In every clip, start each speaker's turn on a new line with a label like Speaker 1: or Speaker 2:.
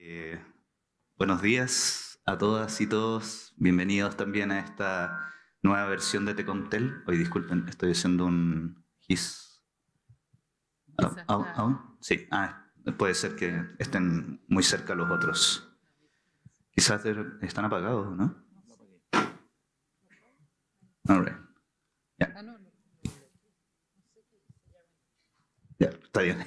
Speaker 1: Eh, Buenos días a todas y todos. Bienvenidos también a esta nueva versión de Tecomtel. Hoy disculpen, estoy haciendo un gis. ¿Aún? Sí. Puede ser que estén muy cerca los otros. Quizás están apagados, ¿no? All right. Ya. Ya, está bien.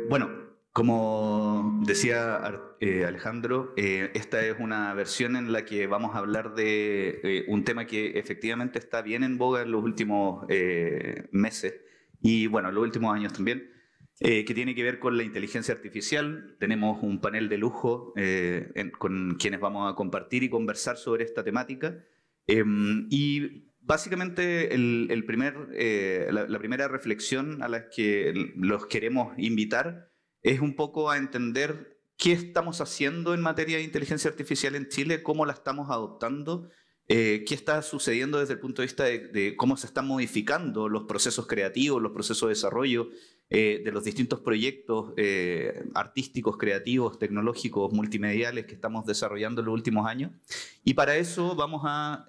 Speaker 1: Bueno, como decía Alejandro, esta es una versión en la que vamos a hablar de un tema que efectivamente está bien en boga en los últimos meses y bueno, en los últimos años también, que tiene que ver con la inteligencia artificial. Tenemos un panel de lujo con quienes vamos a compartir y conversar sobre esta temática. Y básicamente la primera reflexión a la que los queremos invitar es un poco a entender qué estamos haciendo en materia de inteligencia artificial en Chile, cómo la estamos adoptando, qué está sucediendo desde el punto de vista de cómo se están modificando los procesos creativos, los procesos de desarrollo de los distintos proyectos artísticos, creativos, tecnológicos, multimediales que estamos desarrollando en los últimos años. Y para eso vamos a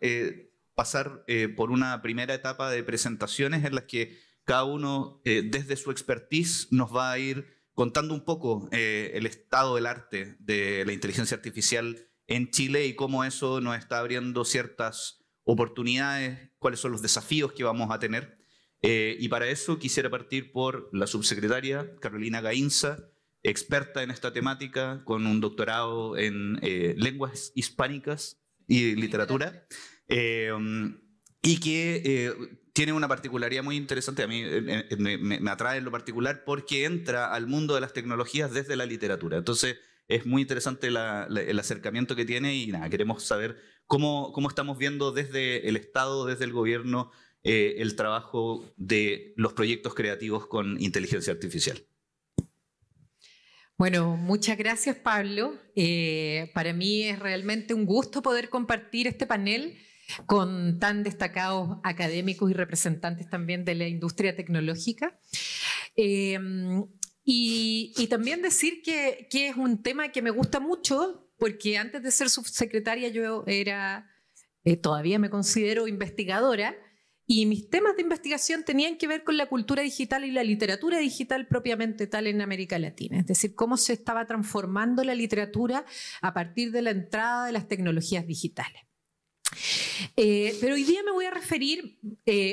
Speaker 1: pasar por una primera etapa de presentaciones en las que cada uno desde su expertise nos va a ir contando un poco el estado del arte de la inteligencia artificial en Chile y cómo eso nos está abriendo ciertas oportunidades, cuáles son los desafíos que vamos a tener. Y para eso quisiera partir por la subsecretaria Carolina Gainza, experta en esta temática, con un doctorado en lenguas hispánicas y literatura. Y que tiene una particularidad muy interesante, a mí me atrae en lo particular porque entra al mundo de las tecnologías desde la literatura. Entonces es muy interesante el acercamiento que tiene y nada, queremos saber cómo estamos viendo desde el Estado, desde el gobierno, el trabajo de los proyectos creativos con inteligencia artificial.
Speaker 2: Bueno, muchas gracias, Pablo. Para mí es realmente un gusto poder compartir este panel con tan destacados académicos y representantes también de la industria tecnológica. Y también decir que es un tema que me gusta mucho, porque antes de ser subsecretaria yo era, todavía me considero investigadora, y mis temas de investigación tenían que ver con la cultura digital y la literatura digital propiamente tal en América Latina. Es decir, cómo se estaba transformando la literatura a partir de la entrada de las tecnologías digitales. Pero hoy día me voy a referir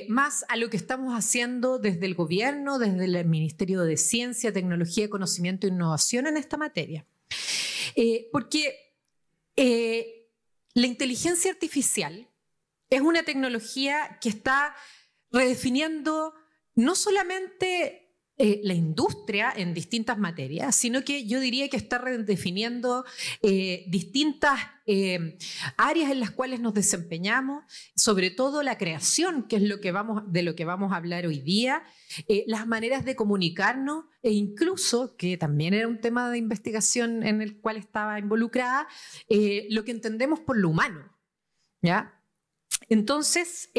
Speaker 2: más a lo que estamos haciendo desde el gobierno, desde el Ministerio de Ciencia, Tecnología, Conocimiento e Innovación en esta materia. Porque la inteligencia artificial es una tecnología que está redefiniendo no solamente la industria en distintas materias, sino que yo diría que está redefiniendo distintas áreas en las cuales nos desempeñamos, sobre todo la creación, que es de lo que vamos a hablar hoy día, las maneras de comunicarnos e incluso, que también era un tema de investigación en el cual estaba involucrada, lo que entendemos por lo humano, ¿ya? Entonces,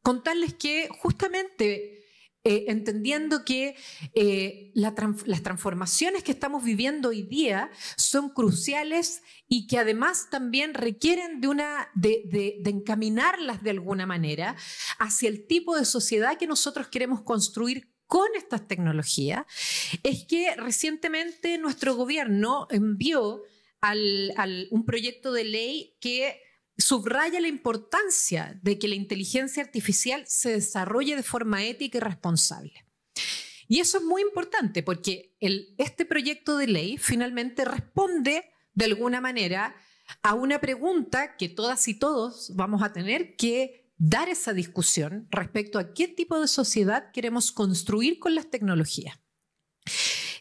Speaker 2: contarles que justamente entendiendo que las transformaciones que estamos viviendo hoy día son cruciales y que además también requieren de encaminarlas de alguna manera hacia el tipo de sociedad que nosotros queremos construir con estas tecnologías, es que recientemente nuestro gobierno envió un proyecto de ley que subraya la importancia de que la inteligencia artificial se desarrolle de forma ética y responsable. Y eso es muy importante porque este proyecto de ley finalmente responde de alguna manera a una pregunta que todas y todos vamos a tener que dar esa discusión respecto a qué tipo de sociedad queremos construir con las tecnologías.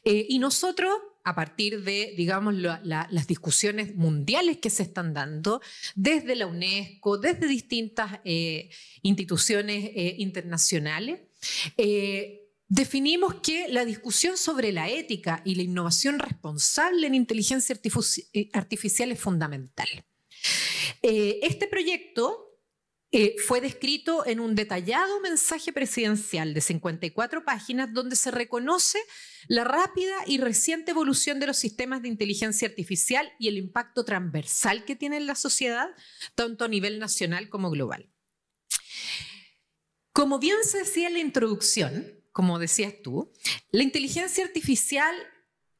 Speaker 2: Y nosotros, a partir de, digamos, las discusiones mundiales que se están dando, desde la UNESCO, desde distintas instituciones internacionales, definimos que la discusión sobre la ética y la innovación responsable en inteligencia artificial es fundamental. Este proyecto fue descrito en un detallado mensaje presidencial de 54 páginas donde se reconoce la rápida y reciente evolución de los sistemas de inteligencia artificial y el impacto transversal que tiene en la sociedad, tanto a nivel nacional como global. Como bien se decía en la introducción, como decías tú, la inteligencia artificial,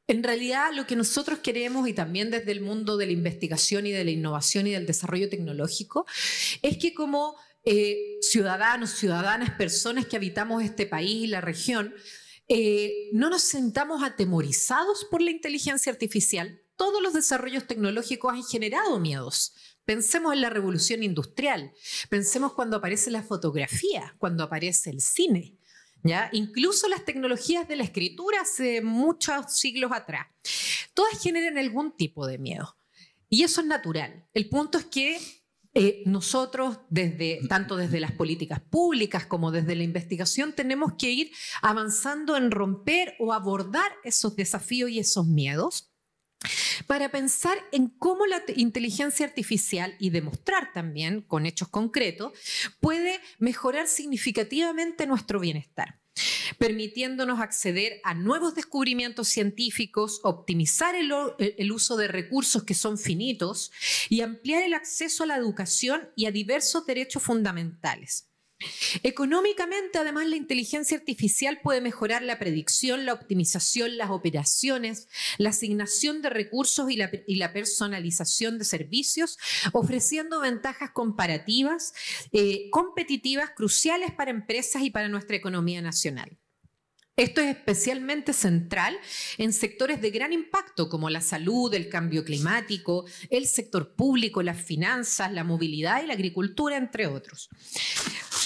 Speaker 2: en realidad lo que nosotros queremos, y también desde el mundo de la investigación y de la innovación y del desarrollo tecnológico, es que como ciudadanos, ciudadanas, personas que habitamos este país y la región, no nos sintamos atemorizados por la inteligencia artificial. Todos los desarrollos tecnológicos han generado miedos. Pensemos en la revolución industrial, pensemos cuando aparece la fotografía, cuando aparece el cine. ¿Ya? Incluso las tecnologías de la escritura hace muchos siglos atrás. Todas generan algún tipo de miedo. Y eso es natural. El punto es que nosotros, tanto desde las políticas públicas como desde la investigación, tenemos que ir avanzando en romper o abordar esos desafíos y esos miedos para pensar en cómo la inteligencia artificial, y demostrar también con hechos concretos, puede mejorar significativamente nuestro bienestar, permitiéndonos acceder a nuevos descubrimientos científicos, optimizar el uso de recursos que son finitos y ampliar el acceso a la educación y a diversos derechos fundamentales. Económicamente, además, la inteligencia artificial puede mejorar la predicción, la optimización, las operaciones, la asignación de recursos y la personalización de servicios, ofreciendo ventajas comparativas, competitivas, cruciales para empresas y para nuestra economía nacional. Esto es especialmente central en sectores de gran impacto como la salud, el cambio climático, el sector público, las finanzas, la movilidad y la agricultura, entre otros.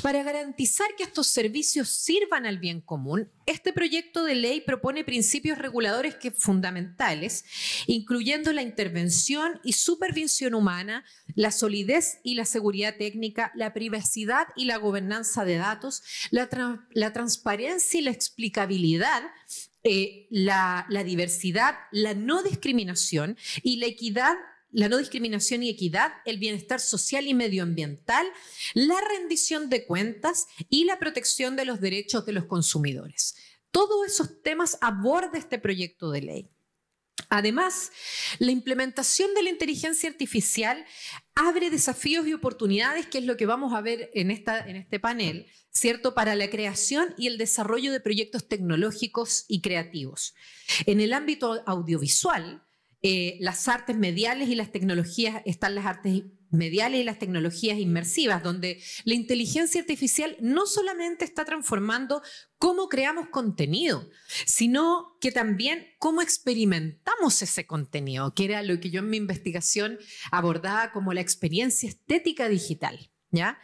Speaker 2: Para garantizar que estos servicios sirvan al bien común, este proyecto de ley propone principios reguladores fundamentales, incluyendo la intervención y supervisión humana, la solidez y la seguridad técnica, la privacidad y la gobernanza de datos, la transparencia y la explicabilidad, la diversidad, la no discriminación y la equidad. La no discriminación y equidad, el bienestar social y medioambiental, la rendición de cuentas y la protección de los derechos de los consumidores. Todos esos temas aborda este proyecto de ley. Además, la implementación de la inteligencia artificial abre desafíos y oportunidades, que es lo que vamos a ver en este panel, ¿cierto?, para la creación y el desarrollo de proyectos tecnológicos y creativos. En el ámbito audiovisual, las artes mediales y las tecnologías, están las artes mediales y las tecnologías inmersivas, donde la inteligencia artificial no solamente está transformando cómo creamos contenido, sino que también cómo experimentamos ese contenido, que era lo que yo en mi investigación abordaba como la experiencia estética digital, ¿ya?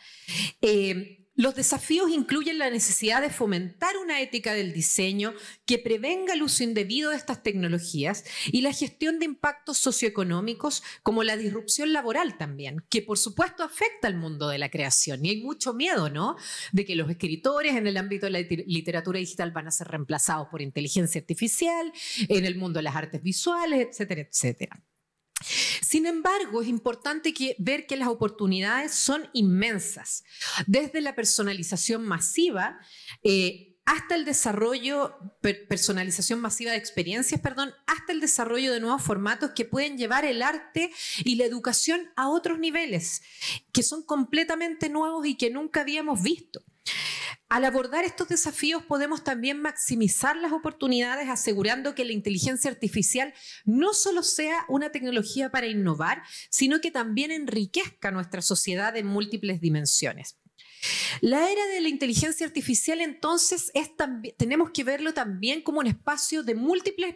Speaker 2: Los desafíos incluyen la necesidad de fomentar una ética del diseño que prevenga el uso indebido de estas tecnologías y la gestión de impactos socioeconómicos, como la disrupción laboral también, que por supuesto afecta al mundo de la creación. Y hay mucho miedo, ¿no?, de que los escritores en el ámbito de la literatura digital van a ser reemplazados por inteligencia artificial, en el mundo de las artes visuales, etcétera, etcétera. Sin embargo, es importante ver que las oportunidades son inmensas, desde la personalización masiva hasta el desarrollo, personalización masiva de experiencias, hasta el desarrollo de nuevos formatos que pueden llevar el arte y la educación a otros niveles, que son completamente nuevos y que nunca habíamos visto. Al abordar estos desafíos podemos también maximizar las oportunidades, asegurando que la inteligencia artificial no solo sea una tecnología para innovar, sino que también enriquezca nuestra sociedad en múltiples dimensiones. La era de la inteligencia artificial, entonces, tenemos que verlo también como un espacio de múltiples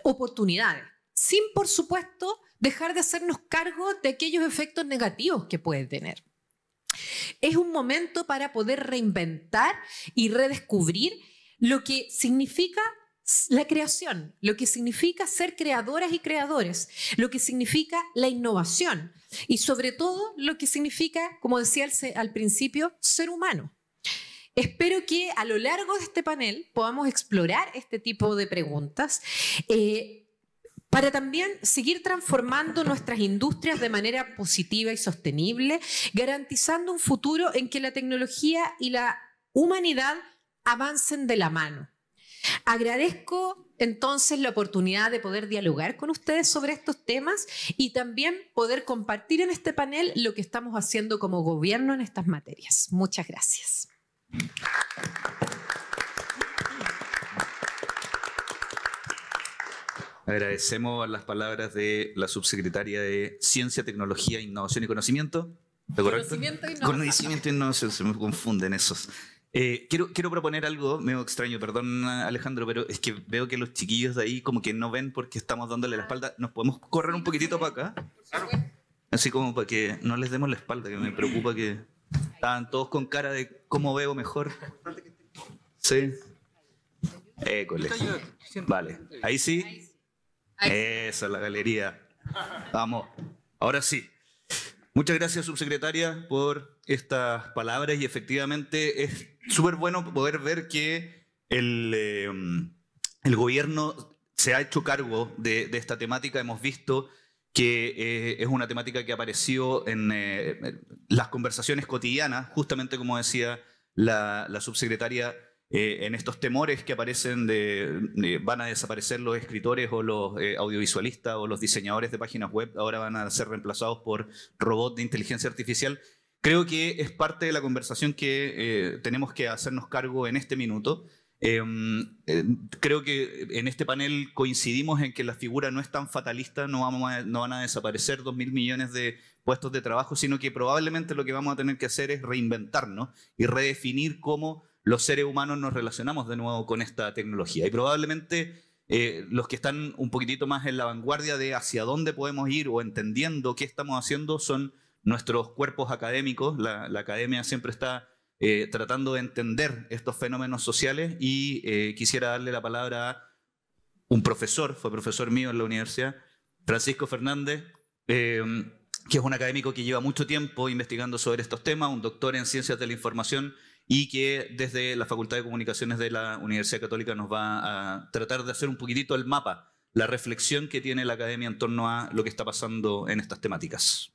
Speaker 2: oportunidades, sin, por supuesto, dejar de hacernos cargo de aquellos efectos negativos que puede tener. Es un momento para poder reinventar y redescubrir lo que significa la creación, lo que significa ser creadoras y creadores, lo que significa la innovación y sobre todo lo que significa, como decía al principio, ser humano. Espero que a lo largo de este panel podamos explorar este tipo de preguntas, para también seguir transformando nuestras industrias de manera positiva y sostenible, garantizando un futuro en que la tecnología y la humanidad avancen de la mano. Agradezco entonces la oportunidad de poder dialogar con ustedes sobre estos temas y también poder compartir en este panel lo que estamos haciendo como gobierno en estas materias. Muchas gracias.
Speaker 1: Agradecemos las palabras de la subsecretaria de Ciencia, Tecnología, Innovación y Conocimiento. ¿Está correcto? Conocimiento e Innovación, se me confunden esos. Quiero proponer algo medio extraño, perdón Alejandro, pero es que veo que los chiquillos de ahí como que no ven porque estamos dándole la espalda. ¿Nos podemos correr un poquitito para acá? Así como para que no les demos la espalda, que me preocupa que estaban todos con cara de cómo veo mejor. Sí. École. Vale, ahí sí. Esa es la galería. Vamos, ahora sí. Muchas gracias, subsecretaria, por estas palabras y efectivamente es súper bueno poder ver que el gobierno se ha hecho cargo de esta temática. Hemos visto que es una temática que apareció en las conversaciones cotidianas, justamente como decía la subsecretaria, en estos temores que aparecen de van a desaparecer los escritores o los audiovisualistas o los diseñadores de páginas web, ahora van a ser reemplazados por robots de inteligencia artificial. Creo que es parte de la conversación que tenemos que hacernos cargo en este minuto. Creo que en este panel coincidimos en que la figura no es tan fatalista, no van a desaparecer 2.000 millones de puestos de trabajo, sino que probablemente lo que vamos a tener que hacer es reinventarnos y redefinir cómo los seres humanos nos relacionamos de nuevo con esta tecnología. Y probablemente los que están un poquitito más en la vanguardia de hacia dónde podemos ir o entendiendo qué estamos haciendo son nuestros cuerpos académicos. La academia siempre está tratando de entender estos fenómenos sociales y quisiera darle la palabra a un profesor, fue profesor mío en la universidad, Francisco Fernández, que es un académico que lleva mucho tiempo investigando sobre estos temas, un doctor en Ciencias de la Información y que desde la Facultad de Comunicaciones de la Universidad Católica nos va a tratar de hacer un poquitito el mapa, la reflexión que tiene la academia en torno a lo que está pasando en estas temáticas.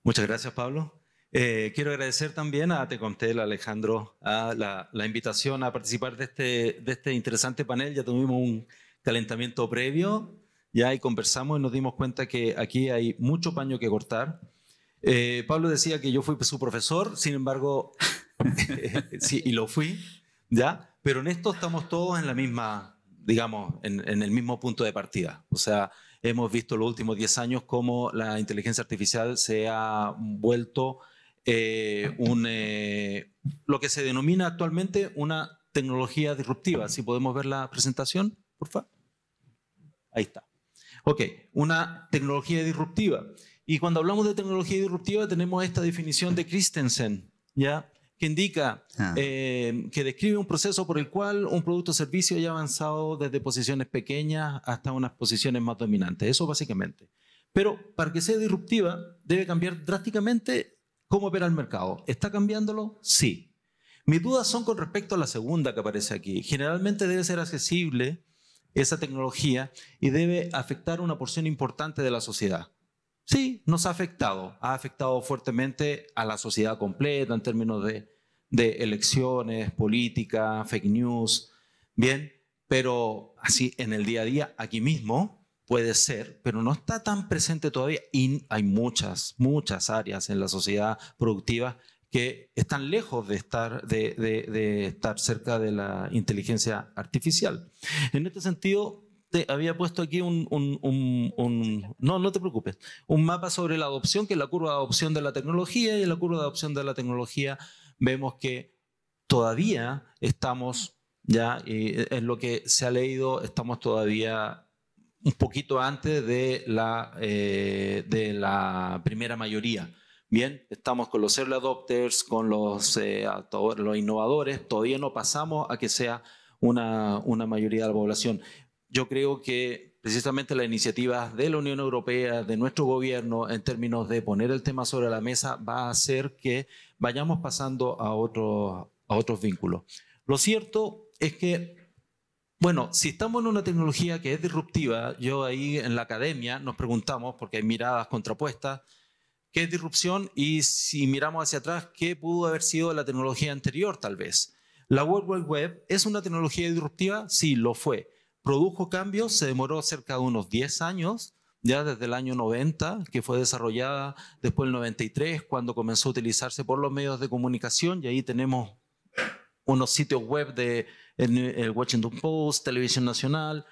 Speaker 3: Muchas gracias, Pablo. Quiero agradecer también a Tecomtel, Alejandro, a la invitación a participar de este interesante panel. Ya tuvimos un calentamiento previo ya y conversamos y nos dimos cuenta que aquí hay mucho paño que cortar. Pablo decía que yo fui su profesor, sin embargo, sí, y lo fui, ¿ya? Pero en esto estamos todos en la misma, digamos, en el mismo punto de partida. O sea, hemos visto los últimos 10 años cómo la inteligencia artificial se ha vuelto lo que se denomina actualmente una tecnología disruptiva. Si podemos ver la presentación, por favor. Ahí está. Ok, una tecnología disruptiva. Y cuando hablamos de tecnología disruptiva tenemos esta definición de Christensen, ¿ya? Que indica, que describe un proceso por el cual un producto o servicio haya avanzado desde posiciones pequeñas hasta unas posiciones más dominantes. Eso básicamente. Pero para que sea disruptiva debe cambiar drásticamente cómo opera el mercado. ¿Está cambiándolo? Sí. Mis dudas son con respecto a la segunda que aparece aquí. Generalmente debe ser accesible esa tecnología y debe afectar a una porción importante de la sociedad. Sí, nos ha afectado fuertemente a la sociedad completa en términos de elecciones, política, fake news, bien, pero así en el día a día, aquí mismo, puede ser, pero no está tan presente todavía y hay muchas áreas en la sociedad productiva que están lejos de estar cerca de la inteligencia artificial. En este sentido, te había puesto aquí no te preocupes, un mapa sobre la adopción, que es la curva de adopción de la tecnología, y en la curva de adopción de la tecnología vemos que todavía estamos, ya en lo que se ha leído, estamos todavía un poquito antes de la primera mayoría. Bien, estamos con los early adopters, con los innovadores, todavía no pasamos a que sea una mayoría de la población. Yo creo que precisamente las iniciativas de la Unión Europea, de nuestro gobierno, en términos de poner el tema sobre la mesa, va a hacer que vayamos pasando a otros vínculos. Lo cierto es que Bueno, si estamos en una tecnología que es disruptiva, yo ahí en la academia nos preguntamos, porque hay miradas contrapuestas, ¿qué es disrupción? Y si miramos hacia atrás, ¿qué pudo haber sido la tecnología anterior tal vez? ¿La World Wide Web es una tecnología disruptiva? Sí, lo fue. ¿Produjo cambios? Se demoró cerca de unos 10 años, ya desde el año 90, que fue desarrollada, después del 93, cuando comenzó a utilizarse por los medios de comunicación, y ahí tenemos unos sitios web de el Washington Post, Televisión Nacional,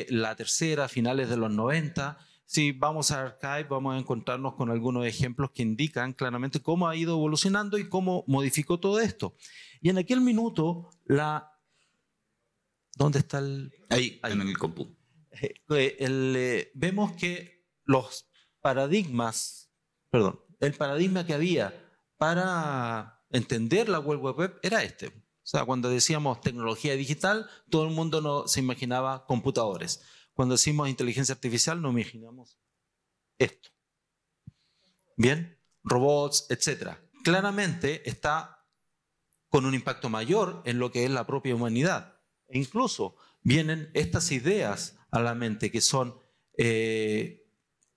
Speaker 3: La Tercera, finales de los 90. Si vamos a Archive, vamos a encontrarnos con algunos ejemplos que indican claramente cómo ha ido evolucionando y cómo modificó todo esto. Y en aquel minuto, ¿dónde está el...?
Speaker 1: Ahí. En el compu.
Speaker 3: Vemos que los paradigmas, el paradigma que había para entender la World Wide Web era este. O sea, cuando decíamos tecnología digital, todo el mundo se imaginaba computadores. Cuando decimos inteligencia artificial, nos imaginamos esto. Bien, robots, etc. Claramente está con un impacto mayor en lo que es la propia humanidad. E incluso vienen estas ideas a la mente que son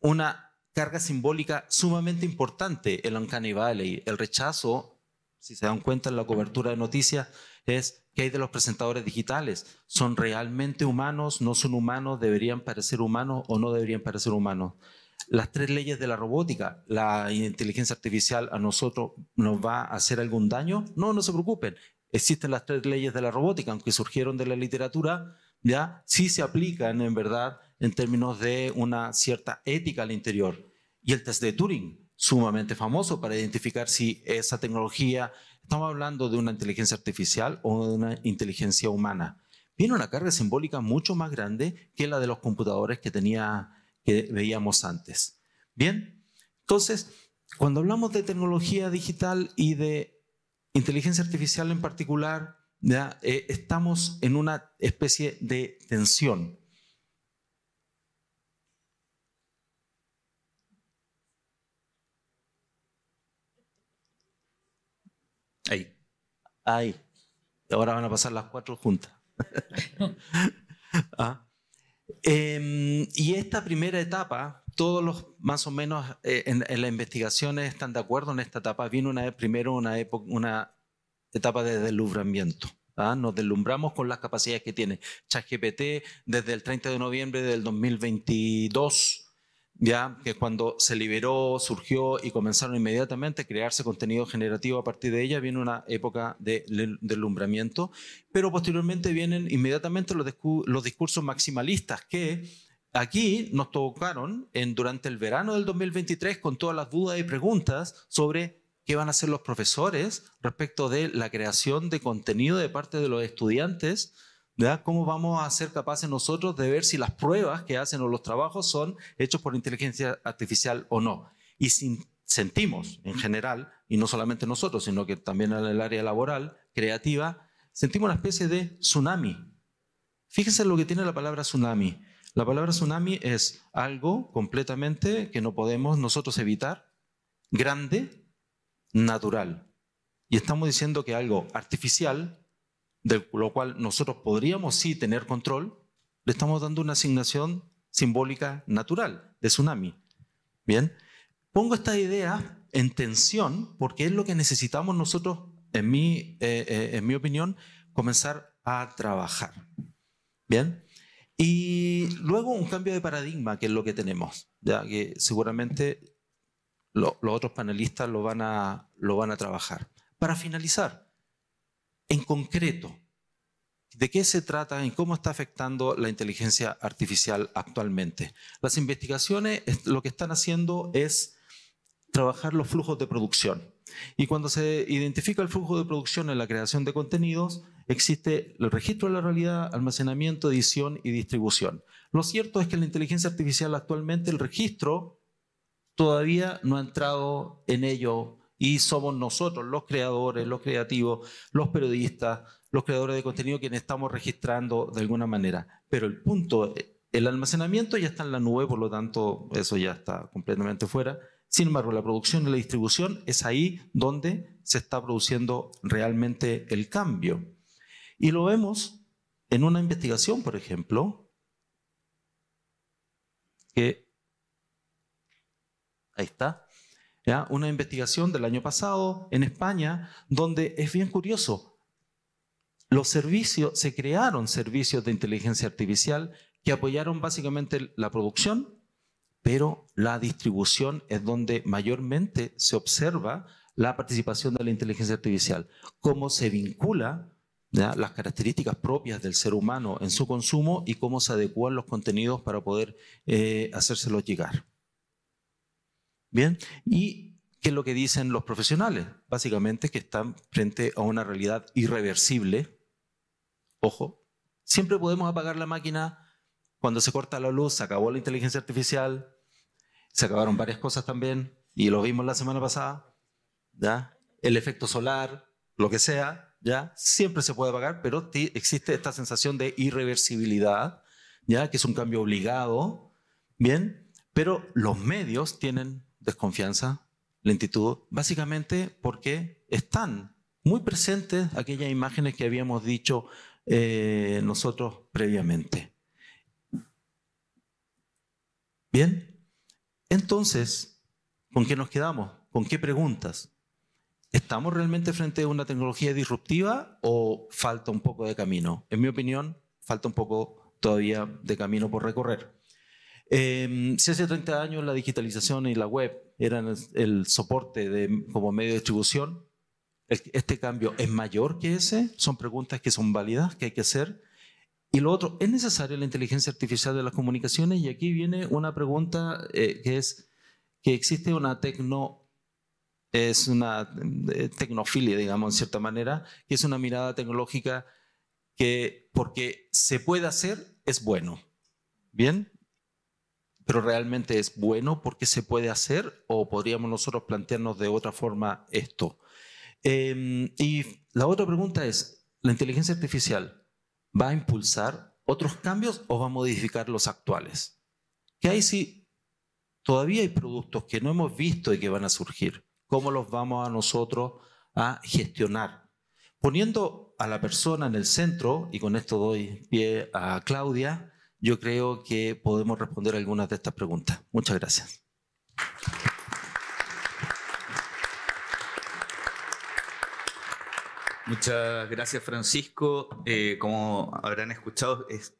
Speaker 3: una carga simbólica sumamente importante. El Uncanny Valley, el rechazo, si se dan cuenta en la cobertura de noticias, es ¿qué hay de los presentadores digitales? ¿Son realmente humanos? ¿No son humanos? ¿Deberían parecer humanos o no deberían parecer humanos? Las 3 leyes de la robótica, ¿la inteligencia artificial a nosotros nos va a hacer algún daño? No, no se preocupen. Existen las 3 leyes de la robótica, aunque surgieron de la literatura, ya sí se aplican en verdad en términos de una cierta ética al interior. Y el test de Turing, sumamente famoso para identificar si esa tecnología, estamos hablando de una inteligencia artificial o de una inteligencia humana. Viene una carga simbólica mucho más grande que la de los computadores que veíamos antes. Bien, entonces, cuando hablamos de tecnología digital y de inteligencia artificial en particular, ¿ya? Estamos en una especie de tensión. Ahí. Ahora van a pasar las 4 juntas. Y esta primera etapa, todos los más o menos en las investigaciones están de acuerdo en esta etapa. Viene primero una etapa de deslumbramiento. Nos deslumbramos con las capacidades que tiene ChatGPT desde el 30 de noviembre del 2022. Ya que cuando se liberó, surgió y comenzaron inmediatamente a crearse contenido generativo a partir de ella, viene una época de deslumbramiento, pero posteriormente vienen inmediatamente los discursos maximalistas que aquí nos tocaron durante el verano del 2023 con todas las dudas y preguntas sobre qué van a hacer los profesores respecto de la creación de contenido de parte de los estudiantes. ¿Ya? ¿Cómo vamos a ser capaces nosotros de ver si las pruebas que hacen o los trabajos son hechos por inteligencia artificial o no? Y sentimos en general, y no solamente nosotros, sino que también en el área laboral, creativa, sentimos una especie de tsunami. Fíjense lo que tiene la palabra tsunami. La palabra tsunami es algo completamente que no podemos nosotros evitar, grande, natural. Y estamos diciendo que algo artificial, de lo cual nosotros podríamos sí tener control, le estamos dando una asignación simbólica natural de tsunami. Bien, pongo esta idea en tensión porque es lo que necesitamos nosotros, en mi opinión, comenzar a trabajar. Bien, y luego un cambio de paradigma, que es lo que tenemos, ya que seguramente los otros panelistas lo van a trabajar. Para finalizar, en concreto, ¿de qué se trata y cómo está afectando la inteligencia artificial actualmente? Las investigaciones lo que están haciendo es trabajar los flujos de producción. Y cuando se identifica el flujo de producción en la creación de contenidos, existe el registro de la realidad, almacenamiento, edición y distribución. Lo cierto es que en la inteligencia artificial actualmente el registro todavía no ha entrado en ello. Y somos nosotros, los creadores, los creativos, los periodistas, los creadores de contenido quienes estamos registrando de alguna manera. Pero el punto, el almacenamiento ya está en la nube, por lo tanto eso ya está completamente fuera. Sin embargo, la producción y la distribución es ahí donde se está produciendo realmente el cambio. Y lo vemos en una investigación, por ejemplo, que ahí está, ¿ya? Una investigación del año pasado en España, donde es bien curioso. Los servicios, se crearon servicios de inteligencia artificial que apoyaron básicamente la producción, pero la distribución es donde mayormente se observa la participación de la inteligencia artificial, cómo se vincula, ¿ya?, las características propias del ser humano en su consumo y cómo se adecúan los contenidos para poder hacérselos llegar. Bien, ¿y qué es lo que dicen los profesionales? Básicamente que están frente a una realidad irreversible. Ojo, siempre podemos apagar la máquina. Cuando se corta la luz, se acabó la inteligencia artificial, se acabaron varias cosas también, y lo vimos la semana pasada, ¿ya? El efecto solar, lo que sea, ¿ya? Siempre se puede apagar, pero existe esta sensación de irreversibilidad, ¿ya? Que es un cambio obligado, ¿bien? Pero los medios tienen desconfianza, lentitud, básicamente porque están muy presentes aquellas imágenes que habíamos dicho nosotros previamente. Bien, entonces, ¿con qué nos quedamos? ¿Con qué preguntas? ¿Estamos realmente frente a una tecnología disruptiva o falta un poco de camino? En mi opinión, falta un poco todavía de camino por recorrer. Si hace 30 años la digitalización y la web eran el soporte como medio de distribución, ¿este cambio es mayor que ese? Son preguntas que son válidas, que hay que hacer. Y lo otro, ¿es necesaria la inteligencia artificial de las comunicaciones? Y aquí viene una pregunta que es que existe una tecnofilia, digamos, en cierta manera, que es una mirada tecnológica que porque se puede hacer es bueno. ¿Bien? Pero realmente es bueno porque se puede hacer, o podríamos nosotros plantearnos de otra forma esto. Y la otra pregunta es, ¿la inteligencia artificial va a impulsar otros cambios o va a modificar los actuales? ¿Qué hay si todavía hay productos que no hemos visto y que van a surgir? ¿Cómo los vamos a nosotros a gestionar? Poniendo a la persona en el centro, y con esto doy pie a Claudia, yo creo que podemos responder algunas de estas preguntas. Muchas gracias.
Speaker 1: Muchas gracias, Francisco. Como habrán escuchado, es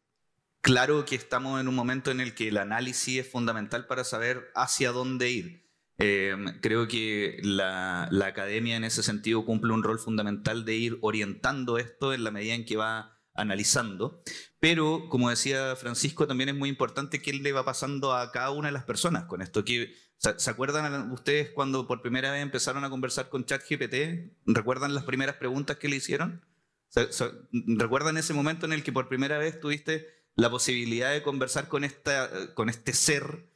Speaker 1: claro que estamos en un momento en el que el análisis es fundamental para saber hacia dónde ir. Creo que la academia en ese sentido cumple un rol fundamental de ir orientando esto en la medida en que va analizando, pero como decía Francisco, también es muy importante qué le va pasando a cada una de las personas con esto. ¿Se acuerdan ustedes cuando por primera vez empezaron a conversar con ChatGPT? ¿Recuerdan las primeras preguntas que le hicieron? ¿Recuerdan ese momento en el que por primera vez tuviste la posibilidad de conversar con este ser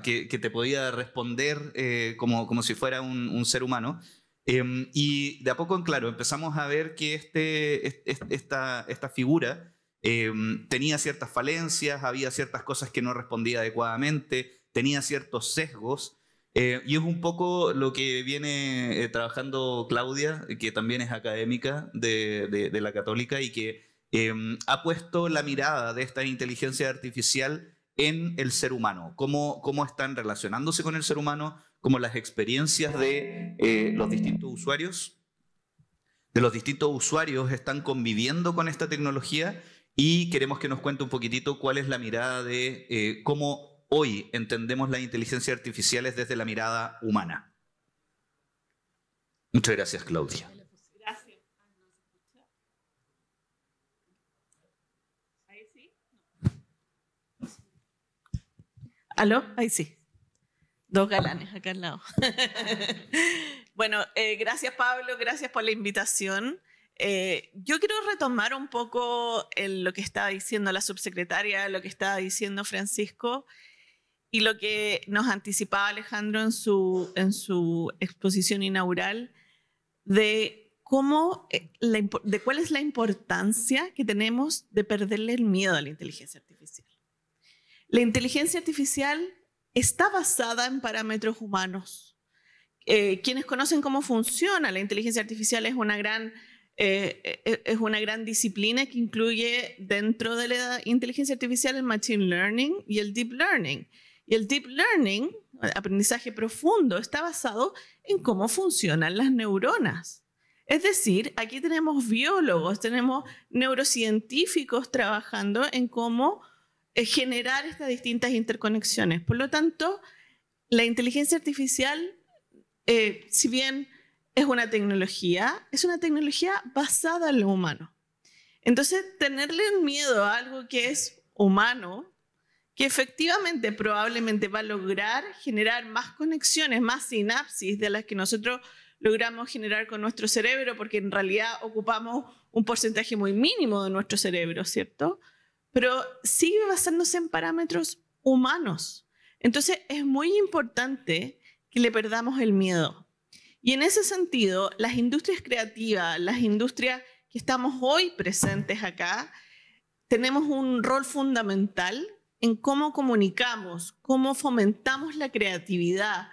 Speaker 1: que te podía responder como si fuera un ser humano? Y de a poco, claro, empezamos a ver que esta figura tenía ciertas falencias, había ciertas cosas que no respondía adecuadamente, tenía ciertos sesgos, y es un poco lo que viene trabajando Claudia, que también es académica de la Católica y que ha puesto la mirada de esta inteligencia artificial en el ser humano, cómo están relacionándose con el ser humano, cómo las experiencias de los distintos usuarios están conviviendo con esta tecnología, y queremos que nos cuente un poquitito cuál es la mirada de cómo hoy entendemos las inteligencias artificiales desde la mirada humana. Muchas gracias, Claudia.
Speaker 4: Gracias. ¿Ahí sí? ¿Aló? Ahí sí. Dos galanes acá al lado. Bueno, gracias Pablo, gracias por la invitación. Yo quiero retomar un poco lo que estaba diciendo la subsecretaria, lo que estaba diciendo Francisco y lo que nos anticipaba Alejandro en su exposición inaugural de cuál es la importancia que tenemos de perderle el miedo a la inteligencia artificial. La inteligencia artificial está basada en parámetros humanos. Quienes conocen cómo funciona la inteligencia artificial es una gran es una gran disciplina que incluye dentro de la inteligencia artificial el machine learning y el deep learning. Y el deep learning, aprendizaje profundo, está basado en cómo funcionan las neuronas. Es decir, aquí tenemos biólogos, tenemos neurocientíficos trabajando en cómo generar estas distintas interconexiones. Por lo tanto, la inteligencia artificial, si bien es una tecnología basada en lo humano. Entonces, tenerle miedo a algo que es humano, que efectivamente probablemente va a lograr generar más conexiones, más sinapsis de las que nosotros logramos generar con nuestro cerebro, porque en realidad ocupamos un porcentaje muy mínimo de nuestro cerebro, ¿cierto? Pero sigue basándose en parámetros humanos. Entonces, es muy importante que le perdamos el miedo. Y en ese sentido, las industrias creativas, las industrias que estamos hoy presentes acá, tenemos un rol fundamental en cómo comunicamos, cómo fomentamos la creatividad,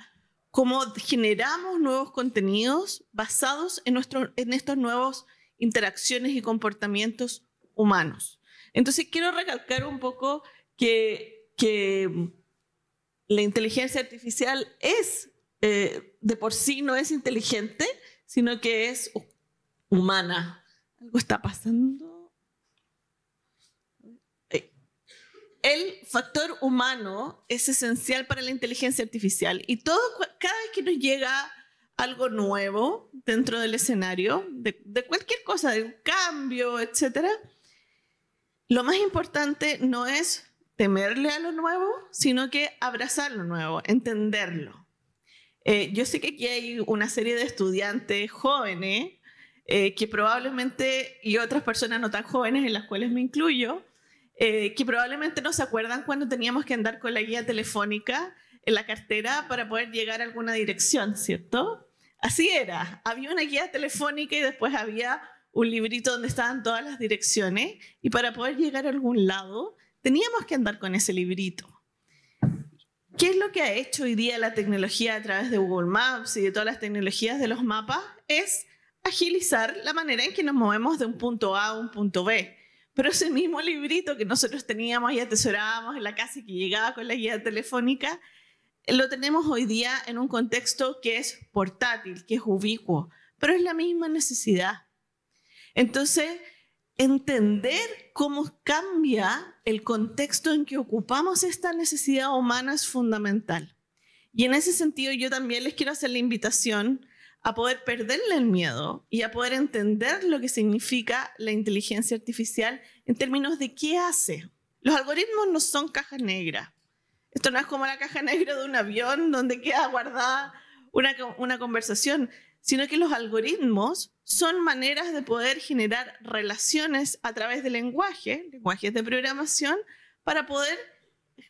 Speaker 4: cómo generamos nuevos contenidos basados en estos nuevos interacciones y comportamientos humanos. Entonces, quiero recalcar un poco que la inteligencia artificial de por sí no es inteligente, sino que es humana. ¿Algo está pasando? El factor humano es esencial para la inteligencia artificial y cada vez que nos llega algo nuevo dentro del escenario, de cualquier cosa, de un cambio, etc., lo más importante no es temerle a lo nuevo, sino que abrazar lo nuevo, entenderlo. Yo sé que aquí hay una serie de estudiantes jóvenes que probablemente, y otras personas no tan jóvenes en las cuales me incluyo, que probablemente no se acuerdan cuando teníamos que andar con la guía telefónica en la cartera para poder llegar a alguna dirección, ¿cierto? Así era, había una guía telefónica y después había un librito donde estaban todas las direcciones y para poder llegar a algún lado teníamos que andar con ese librito. ¿Qué es lo que ha hecho hoy día la tecnología a través de Google Maps y de todas las tecnologías de los mapas? Es agilizar la manera en que nos movemos de un punto A a un punto B. Pero ese mismo librito que nosotros teníamos y atesorábamos en la casa y que llegaba con la guía telefónica, lo tenemos hoy día en un contexto que es portátil, que es ubicuo, pero es la misma necesidad. Entonces, entender cómo cambia el contexto en que ocupamos esta necesidad humana es fundamental. Y en ese sentido yo también les quiero hacer la invitación a poder perderle el miedo y a poder entender lo que significa la inteligencia artificial en términos de qué hace. Los algoritmos no son cajas negras. Esto no es como la caja negra de un avión donde queda guardada una conversación, sino que los algoritmos son maneras de poder generar relaciones a través de lenguajes de programación, para poder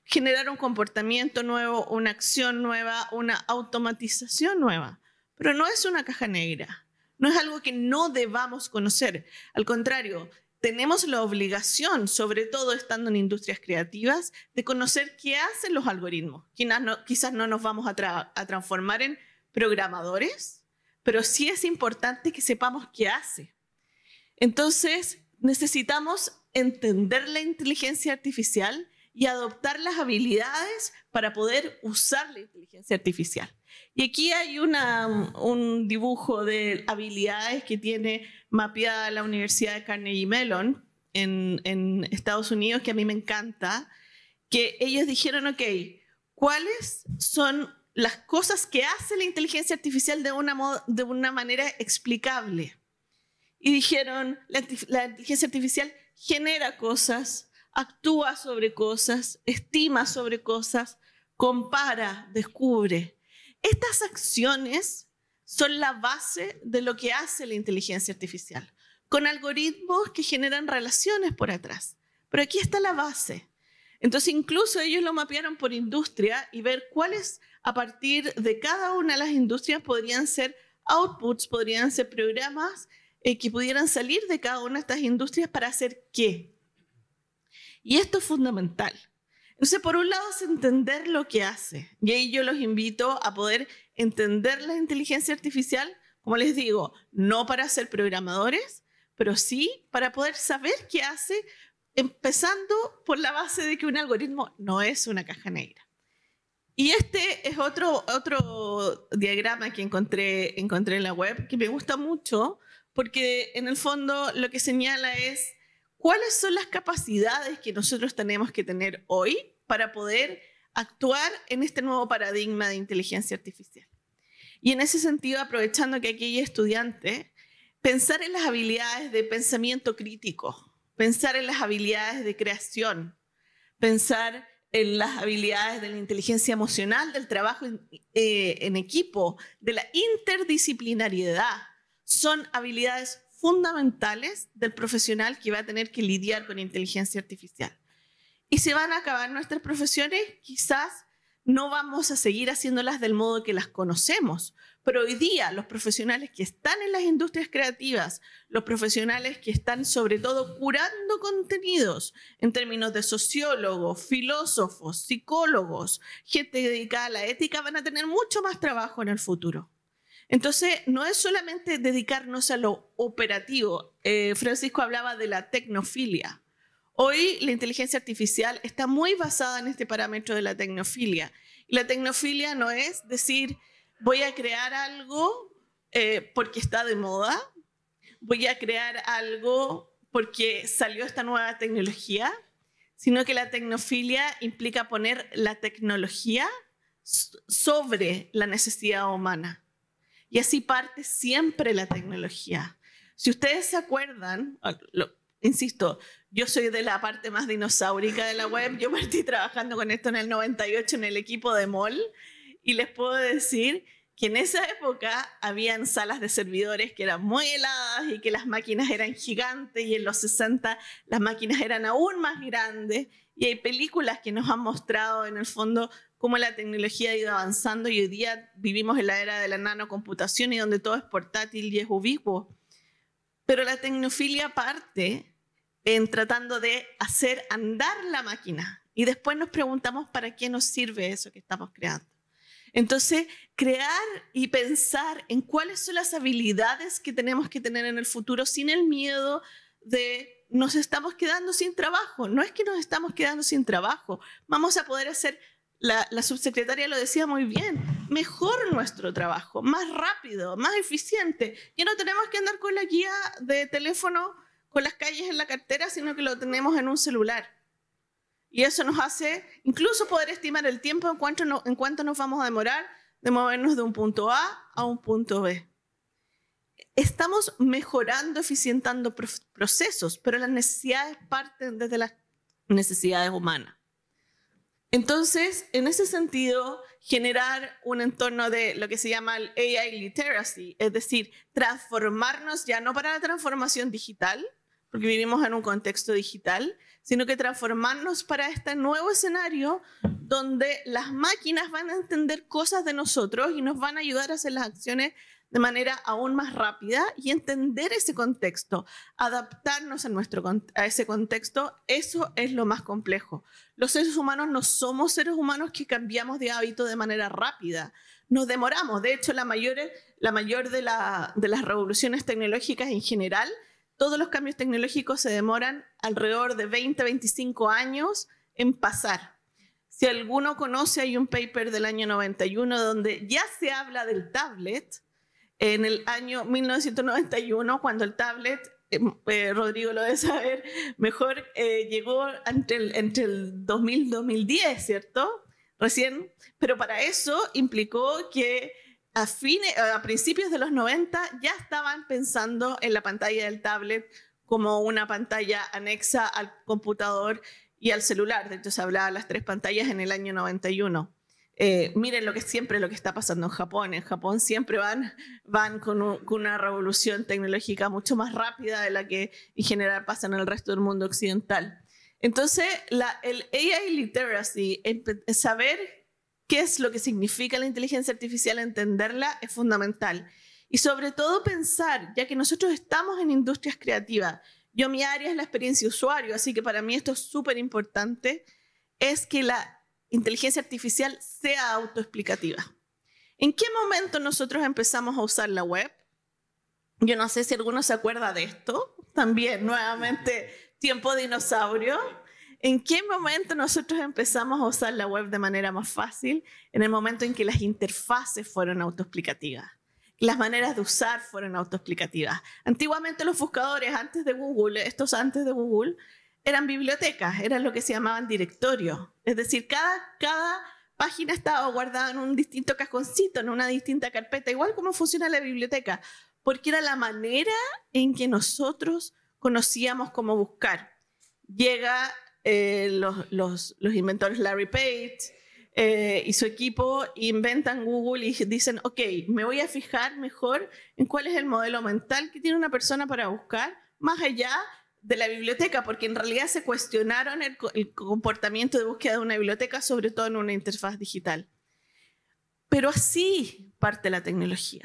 Speaker 4: generar un comportamiento nuevo, una acción nueva, una automatización nueva. Pero no es una caja negra, no es algo que no debamos conocer. Al contrario, tenemos la obligación, sobre todo estando en industrias creativas, de conocer qué hacen los algoritmos. Quizás no nos vamos a transformar en programadores, pero sí es importante que sepamos qué hace. Entonces, necesitamos entender la inteligencia artificial y adoptar las habilidades para poder usar la inteligencia artificial. Y aquí hay un dibujo de habilidades que tiene mapeada la Universidad de Carnegie Mellon en Estados Unidos, que a mí me encanta, que ellos dijeron, ok, ¿cuáles son las cosas que hace la inteligencia artificial de una manera explicable? Y dijeron, la inteligencia artificial genera cosas, actúa sobre cosas, estima sobre cosas, compara, descubre. Estas acciones son la base de lo que hace la inteligencia artificial, con algoritmos que generan relaciones por atrás. Pero aquí está la base. Entonces, incluso ellos lo mapearon por industria y ver cuáles, a partir de cada una de las industrias, podrían ser outputs, podrían ser programas que pudieran salir de cada una de estas industrias para hacer qué. Y esto es fundamental. Entonces, por un lado es entender lo que hace. Y ahí yo los invito a poder entender la inteligencia artificial como les digo, no para ser programadores, pero sí para poder saber qué hace, empezando por la base de que un algoritmo no es una caja negra. Y este es otro diagrama que encontré en la web que me gusta mucho porque en el fondo lo que señala es cuáles son las capacidades que nosotros tenemos que tener hoy para poder actuar en este nuevo paradigma de inteligencia artificial. Y en ese sentido, aprovechando que aquí hay estudiantes, pensar en las habilidades de pensamiento crítico, pensar en las habilidades de creación, pensar en las habilidades de la inteligencia emocional, del trabajo en equipo, de la interdisciplinariedad, son habilidades fundamentales del profesional que va a tener que lidiar con inteligencia artificial. Y se van a acabar nuestras profesiones, quizás no vamos a seguir haciéndolas del modo que las conocemos, pero hoy día los profesionales que están en las industrias creativas, los profesionales que están sobre todo curando contenidos en términos de sociólogos, filósofos, psicólogos, gente dedicada a la ética, van a tener mucho más trabajo en el futuro. Entonces, no es solamente dedicarnos a lo operativo. Francisco hablaba de la tecnofilia. Hoy la inteligencia artificial está muy basada en este parámetro de la tecnofilia. Y la tecnofilia no es decir, voy a crear algo porque está de moda, voy a crear algo porque salió esta nueva tecnología, sino que la tecnofilia implica poner la tecnología sobre la necesidad humana. Y así parte siempre la tecnología. Si ustedes se acuerdan, insisto, yo soy de la parte más dinosaurica de la web. Yo partí trabajando con esto en el 98 en el equipo de MOL y les puedo decir que en esa época habían salas de servidores que eran muy heladas y que las máquinas eran gigantes y en los 60 las máquinas eran aún más grandes y hay películas que nos han mostrado en el fondo cómo la tecnología ha ido avanzando y hoy día vivimos en la era de la nanocomputación y donde todo es portátil y es ubicuo. Pero la tecnofilia parte en tratando de hacer andar la máquina y después nos preguntamos para qué nos sirve eso que estamos creando. Entonces, crear y pensar en cuáles son las habilidades que tenemos que tener en el futuro sin el miedo de nos estamos quedando sin trabajo. No es que nos estamos quedando sin trabajo, vamos a poder hacer, la subsecretaria lo decía muy bien, mejor nuestro trabajo, más rápido, más eficiente. Ya no tenemos que andar con la guía de teléfono con las calles en la cartera, sino que lo tenemos en un celular. Y eso nos hace incluso poder estimar el tiempo en cuánto nos vamos a demorar de movernos de un punto A a un punto B. Estamos mejorando, eficientando procesos, pero las necesidades parten desde las necesidades humanas. Entonces, en ese sentido, generar un entorno de lo que se llama el AI literacy, es decir, transformarnos ya no para la transformación digital, porque vivimos en un contexto digital, sino que transformarnos para este nuevo escenario donde las máquinas van a entender cosas de nosotros y nos van a ayudar a hacer las acciones de manera aún más rápida y entender ese contexto, adaptarnos a ese contexto, eso es lo más complejo. Los seres humanos no somos seres humanos que cambiamos de hábito de manera rápida, nos demoramos. De hecho, la mayor de las revoluciones tecnológicas en general, todos los cambios tecnológicos se demoran alrededor de 20 a 25 años en pasar. Si alguno conoce, hay un paper del año 91 donde ya se habla del tablet. En el año 1991, cuando el tablet, Rodrigo lo debe saber mejor, llegó entre el 2000 y 2010, ¿cierto? Recién. Pero para eso implicó que a principios de los 90 ya estaban pensando en la pantalla del tablet como una pantalla anexa al computador y al celular. De hecho, se hablaba de las 3 pantallas en el año 91. Miren lo que está pasando en Japón. En Japón siempre van con una revolución tecnológica mucho más rápida de la que en general pasa en el resto del mundo occidental. Entonces, el AI literacy, saber qué es lo que significa la inteligencia artificial, entenderla, es fundamental. Y sobre todo pensar, ya que nosotros estamos en industrias creativas, mi área es la experiencia usuario, así que para mí esto es súper importante, es que la inteligencia artificial sea autoexplicativa. ¿En qué momento nosotros empezamos a usar la web? Yo no sé si alguno se acuerda de esto. También, nuevamente, tiempo dinosaurio. ¿En qué momento nosotros empezamos a usar la web de manera más fácil? En el momento en que las interfaces fueron autoexplicativas. Las maneras de usar fueron autoexplicativas. Antiguamente los buscadores, antes de Google, eran bibliotecas, eran lo que se llamaban directorios. Es decir, cada página estaba guardada en un distinto cajoncito, en una distinta carpeta, igual como funciona la biblioteca, porque era la manera en que nosotros conocíamos cómo buscar. Llega los inventores Larry Page y su equipo inventan Google y dicen, ok, me voy a fijar mejor en cuál es el modelo mental que tiene una persona para buscar, más allá de la biblioteca, porque en realidad se cuestionaron el comportamiento de búsqueda de una biblioteca, sobre todo en una interfaz digital. Pero así parte la tecnología.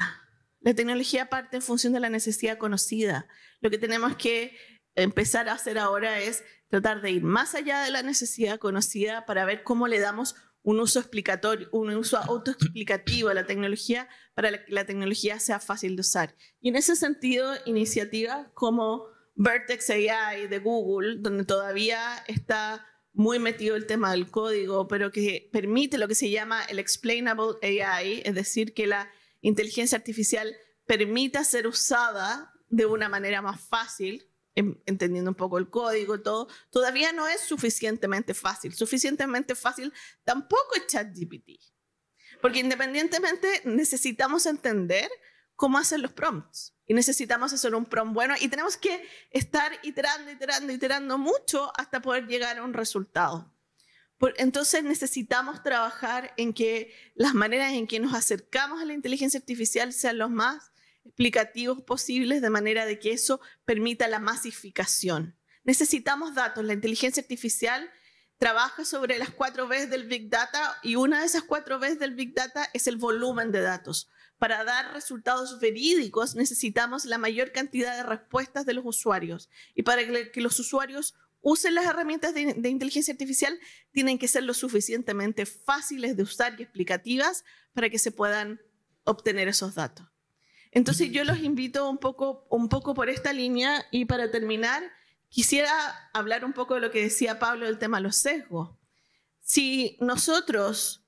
Speaker 4: La tecnología parte en función de la necesidad conocida. Lo que tenemos que empezar a hacer ahora es tratar de ir más allá de la necesidad conocida para ver cómo le damos un uso explicatorio, un uso autoexplicativo a la tecnología para que la tecnología sea fácil de usar. Y en ese sentido, iniciativas como Vertex AI de Google, donde todavía está muy metido el tema del código, pero que permite lo que se llama el explainable AI, es decir, que la inteligencia artificial permita ser usada de una manera más fácil, entendiendo un poco el código y todo, todavía no es suficientemente fácil. Suficientemente fácil tampoco es ChatGPT. Porque independientemente necesitamos entender cómo hacer los prompts. Y necesitamos hacer un prompt bueno y tenemos que estar iterando mucho hasta poder llegar a un resultado. Entonces necesitamos trabajar en que las maneras en que nos acercamos a la inteligencia artificial sean los más explicativos posibles, de manera de que eso permita la masificación. Necesitamos datos. La inteligencia artificial trabaja sobre las 4 Bs del Big Data y una de esas 4 Bs del Big Data es el volumen de datos. Para dar resultados verídicos necesitamos la mayor cantidad de respuestas de los usuarios. Y para que los usuarios usen las herramientas de inteligencia artificial, tienen que ser lo suficientemente fáciles de usar y explicativas para que se puedan obtener esos datos. Entonces yo los invito un poco por esta línea, y para terminar quisiera hablar un poco de lo que decía Pablo del tema de los sesgos. Si nosotros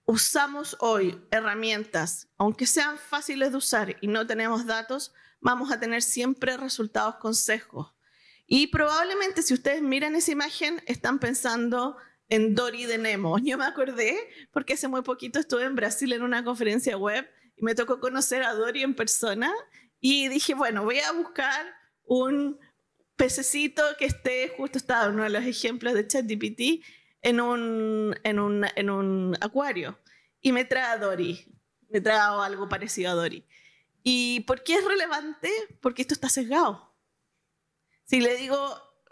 Speaker 4: usamos hoy herramientas, aunque sean fáciles de usar y no tenemos datos, vamos a tener siempre resultados con sesgos. Y probablemente si ustedes miran esa imagen están pensando en Dory de Nemo. Yo me acordé porque hace muy poquito estuve en Brasil en una conferencia web y me tocó conocer a Dory en persona y dije, bueno, voy a buscar un pececito que esté, justo estaba uno de los ejemplos de ChatGPT, en un acuario, y me trae a Dory, me trae algo parecido a Dory. ¿Y por qué es relevante? Porque esto está sesgado. Si le digo,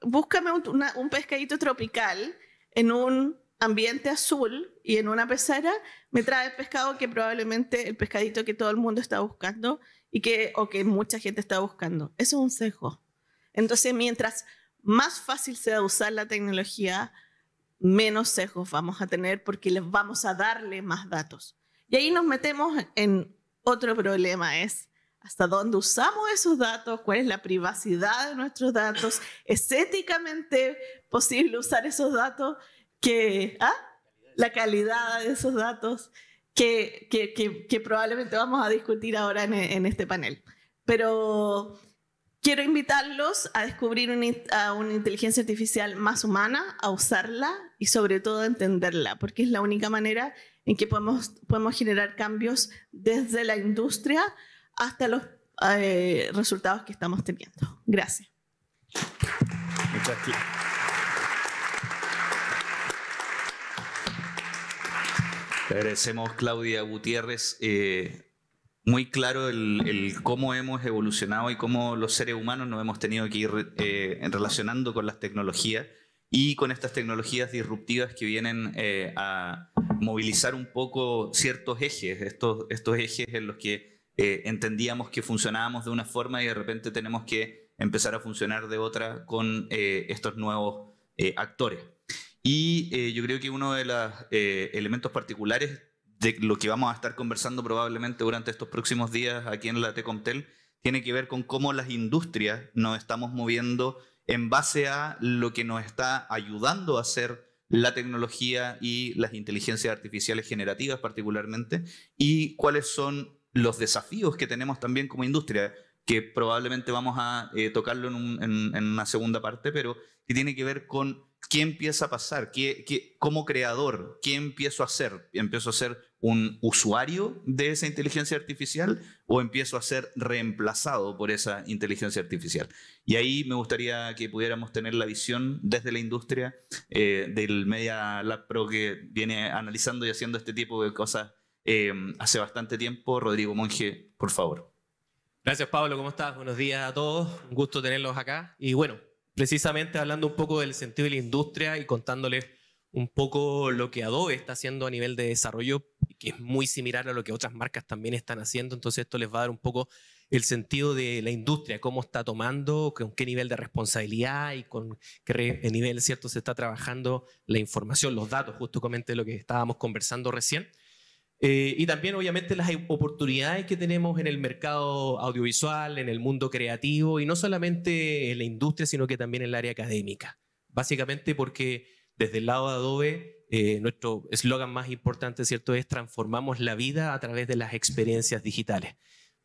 Speaker 4: búscame un pescadito tropical en un ambiente azul y en una pecera, me trae el pescado que probablemente el pescadito que todo el mundo está buscando o que mucha gente está buscando. Eso es un sesgo. Entonces, mientras más fácil sea usar la tecnología, menos sesgos vamos a tener porque les vamos a darle más datos. Y ahí nos metemos en otro problema, es hasta dónde usamos esos datos, cuál es la privacidad de nuestros datos, es éticamente posible usar esos datos, la calidad de esos datos que probablemente vamos a discutir ahora en este panel. Pero quiero invitarlos a descubrir una inteligencia artificial más humana, a usarla y sobre todo a entenderla, porque es la única manera en que podemos generar cambios desde la industria hasta los resultados que estamos teniendo. Gracias.
Speaker 1: Te agradecemos, Claudia Gutiérrez. Muy claro el cómo hemos evolucionado y cómo los seres humanos nos hemos tenido que ir relacionando con las tecnologías y con estas tecnologías disruptivas que vienen a movilizar un poco ciertos ejes, estos ejes en los que entendíamos que funcionábamos de una forma y de repente tenemos que empezar a funcionar de otra con estos nuevos actores. Y yo creo que uno de los elementos particulares de lo que vamos a estar conversando probablemente durante estos próximos días aquí en la Tecomtel tiene que ver con cómo las industrias nos estamos moviendo en base a lo que nos está ayudando a hacer la tecnología y las inteligencias artificiales generativas particularmente, y cuáles son los desafíos que tenemos también como industria, que probablemente vamos a tocarlo en una segunda parte, pero que tiene que ver con qué empieza a pasar, como creador, qué empiezo a hacer. ¿Empiezo a ser un usuario de esa inteligencia artificial o empiezo a ser reemplazado por esa inteligencia artificial? Y ahí me gustaría que pudiéramos tener la visión desde la industria del Media Lab Pro, que viene analizando y haciendo este tipo de cosas hace bastante tiempo. Rodrigo Monge, por favor.
Speaker 5: Gracias, Pablo. ¿Cómo estás? Buenos días a todos. Un gusto tenerlos acá. Y bueno, precisamente hablando un poco del sentido de la industria y contándoles un poco lo que Adobe está haciendo a nivel de desarrollo, que es muy similar a lo que otras marcas también están haciendo. Entonces esto les va a dar un poco el sentido de la industria, cómo está tomando, con qué nivel de responsabilidad y con qué nivel, ¿cierto?, se está trabajando la información, los datos, justamente lo que estábamos conversando recién. Y también, obviamente, las oportunidades que tenemos en el mercado audiovisual, en el mundo creativo, y no solamente en la industria, sino que también en el área académica. Básicamente porque desde el lado de Adobe, nuestro eslogan más importante, ¿cierto?, es transformamos la vida a través de las experiencias digitales.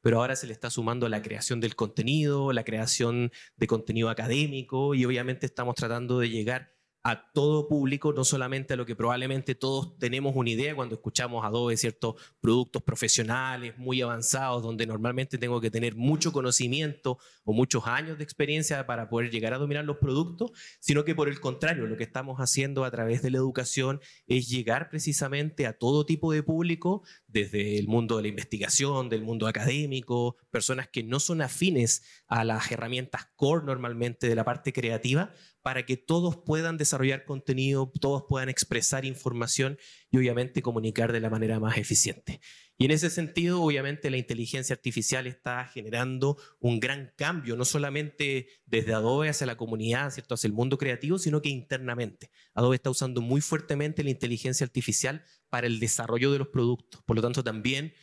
Speaker 5: Pero ahora se le está sumando la creación del contenido, la creación de contenido académico, y obviamente estamos tratando de llegar a todo público, no solamente a lo que probablemente todos tenemos una idea cuando escuchamos Adobe, ciertos productos profesionales muy avanzados, donde normalmente tengo que tener mucho conocimiento o muchos años de experiencia para poder llegar a dominar los productos, sino que por el contrario, lo que estamos haciendo a través de la educación es llegar precisamente a todo tipo de público, desde el mundo de la investigación, del mundo académico, personas que no son afines a las herramientas core normalmente de la parte creativa, para que todos puedan desarrollar contenido, todos puedan expresar información y obviamente comunicar de la manera más eficiente. Y en ese sentido, obviamente, la inteligencia artificial está generando un gran cambio, no solamente desde Adobe hacia la comunidad, ¿cierto?, hacia el mundo creativo, sino que internamente. Adobe está usando muy fuertemente la inteligencia artificial para el desarrollo de los productos. Por lo tanto, también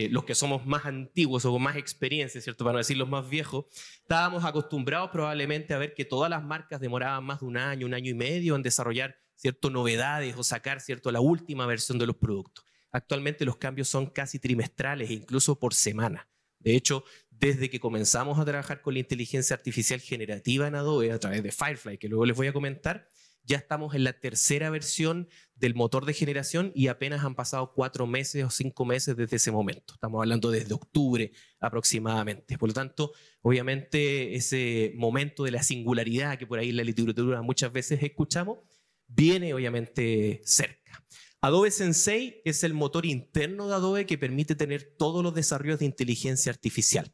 Speaker 5: los que somos más antiguos o con más experiencia, ¿cierto?, para no decir los más viejos, estábamos acostumbrados probablemente a ver que todas las marcas demoraban más de un año y medio en desarrollar, ¿cierto?, novedades o sacar, ¿cierto?, la última versión de los productos. Actualmente los cambios son casi trimestrales e incluso por semana. De hecho, desde que comenzamos a trabajar con la inteligencia artificial generativa en Adobe a través de Firefly, que luego les voy a comentar, ya estamos en la tercera versión del motor de generación y apenas han pasado 4 meses o 5 meses desde ese momento. Estamos hablando desde octubre aproximadamente. Por lo tanto, obviamente ese momento de la singularidad que por ahí en la literatura muchas veces escuchamos, viene obviamente cerca. Adobe Sensei es el motor interno de Adobe que permite tener todos los desarrollos de inteligencia artificial.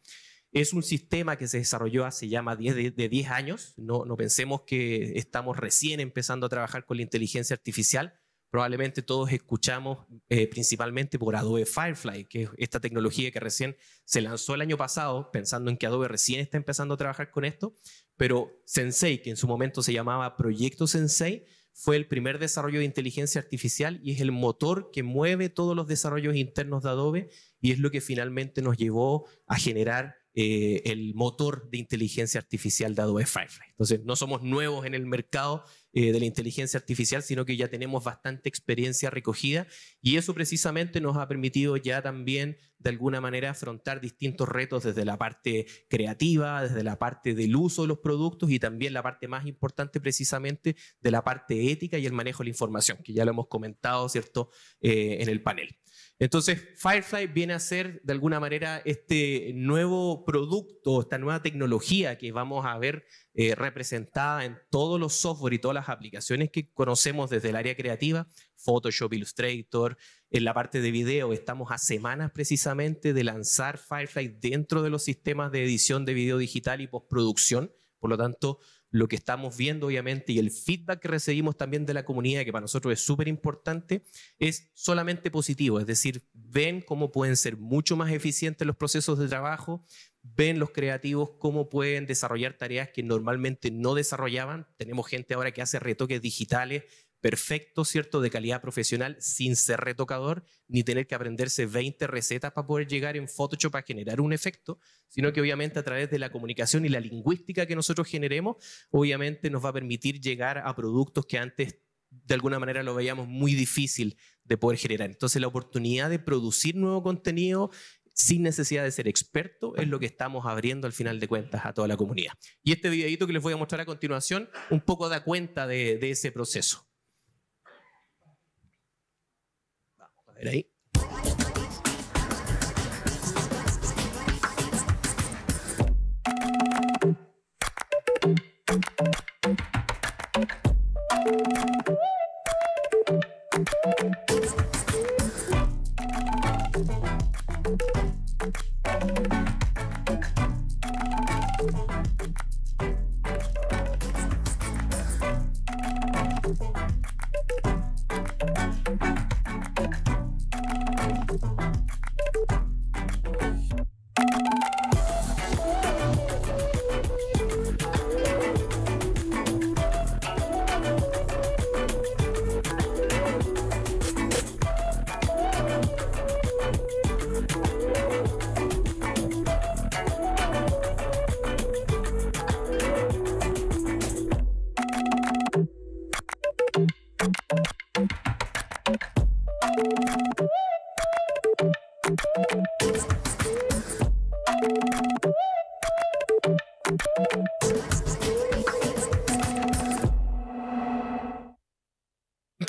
Speaker 5: Es un sistema que se desarrolló hace ya más de 10 años. No pensemos que estamos recién empezando a trabajar con la inteligencia artificial. Probablemente todos escuchamos principalmente por Adobe Firefly, que es esta tecnología que recién se lanzó el año pasado, pensando en que Adobe recién está empezando a trabajar con esto. Pero Sensei, que en su momento se llamaba Proyecto Sensei, fue el primer desarrollo de inteligencia artificial y es el motor que mueve todos los desarrollos internos de Adobe y es lo que finalmente nos llevó a generar el motor de inteligencia artificial de Adobe Firefly. Entonces, no somos nuevos en el mercado de la inteligencia artificial, sino que ya tenemos bastante experiencia recogida y eso precisamente nos ha permitido ya también de alguna manera afrontar distintos retos desde la parte creativa, desde la parte del uso de los productos y también la parte más importante precisamente de la parte ética y el manejo de la información, que ya lo hemos comentado, ¿cierto?, en el panel. Entonces, Firefly viene a ser, de alguna manera, este nuevo producto, esta nueva tecnología que vamos a ver representada en todos los software y todas las aplicaciones que conocemos desde el área creativa, Photoshop, Illustrator. En la parte de video estamos a semanas precisamente de lanzar Firefly dentro de los sistemas de edición de video digital y postproducción. Por lo tanto, lo que estamos viendo obviamente y el feedback que recibimos también de la comunidad, que para nosotros es súper importante, es solamente positivo. Es decir, ven cómo pueden ser mucho más eficientes los procesos de trabajo, ven los creativos cómo pueden desarrollar tareas que normalmente no desarrollaban. Tenemos gente ahora que hace retoques digitales perfecto, ¿cierto?, de calidad profesional sin ser retocador, ni tener que aprenderse 20 recetas para poder llegar en Photoshop a generar un efecto, sino que obviamente a través de la comunicación y la lingüística que nosotros generemos, obviamente nos va a permitir llegar a productos que antes de alguna manera lo veíamos muy difícil de poder generar. Entonces la oportunidad de producir nuevo contenido sin necesidad de ser experto es lo que estamos abriendo al final de cuentas a toda la comunidad. Y este videito que les voy a mostrar a continuación un poco da cuenta de ese proceso. Vamos a ver ahí.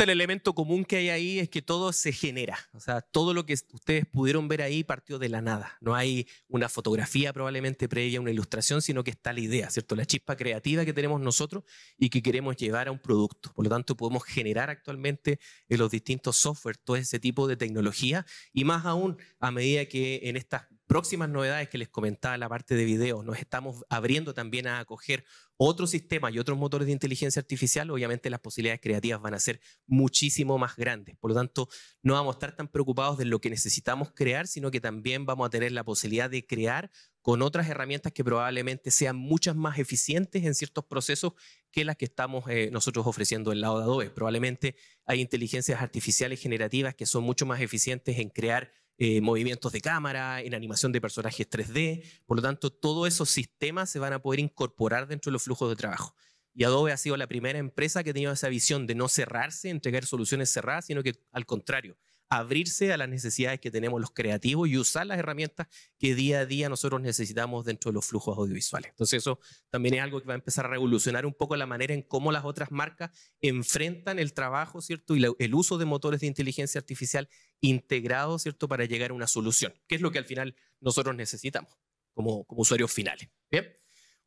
Speaker 5: El elemento común que hay ahí es que todo se genera. O sea, todo lo que ustedes pudieron ver ahí partió de la nada. No hay una fotografía probablemente previa, una ilustración, sino que está la idea, ¿cierto? La chispa creativa que tenemos nosotros y que queremos llevar a un producto. Por lo tanto, podemos generar actualmente en los distintos software todo ese tipo de tecnología y más aún a medida que en estas próximas novedades que les comentaba en la parte de video, nos estamos abriendo también a acoger otros sistemas y otros motores de inteligencia artificial, obviamente las posibilidades creativas van a ser muchísimo más grandes. Por lo tanto, no vamos a estar tan preocupados de lo que necesitamos crear, sino que también vamos a tener la posibilidad de crear con otras herramientas que probablemente sean muchas más eficientes en ciertos procesos que las que estamos nosotros ofreciendo del lado de Adobe. Probablemente hay inteligencias artificiales generativas que son mucho más eficientes en crear movimientos de cámara, en animación de personajes 3D. Por lo tanto, todos esos sistemas se van a poder incorporar dentro de los flujos de trabajo. Y Adobe ha sido la primera empresa que ha tenido esa visión de no cerrarse, entregar soluciones cerradas, sino que al contrario, abrirse a las necesidades que tenemos los creativos y usar las herramientas que día a día nosotros necesitamos dentro de los flujos audiovisuales. Entonces eso también es algo que va a empezar a revolucionar un poco la manera en cómo las otras marcas enfrentan el trabajo, ¿cierto? Y el uso de motores de inteligencia artificial integrados, ¿cierto? Para llegar a una solución, que es lo que al final nosotros necesitamos como usuarios finales. ¿Bien?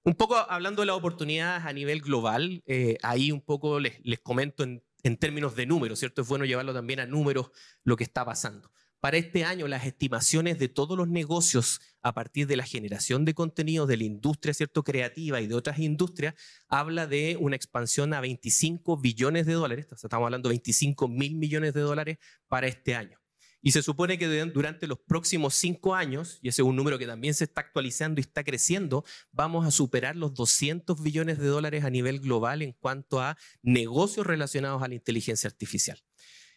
Speaker 5: Un poco hablando de las oportunidades a nivel global, ahí un poco les comento en términos de números, ¿cierto? Es bueno llevarlo también a números lo que está pasando. Para este año, las estimaciones de todos los negocios a partir de la generación de contenidos de la industria, ¿cierto?, creativa y de otras industrias, habla de una expansión a 25 billones de dólares, o sea, estamos hablando de 25.000 millones de dólares para este año. Y se supone que durante los próximos 5 años, y ese es un número que también se está actualizando y está creciendo, vamos a superar los 200 billones de dólares a nivel global en cuanto a negocios relacionados a la inteligencia artificial.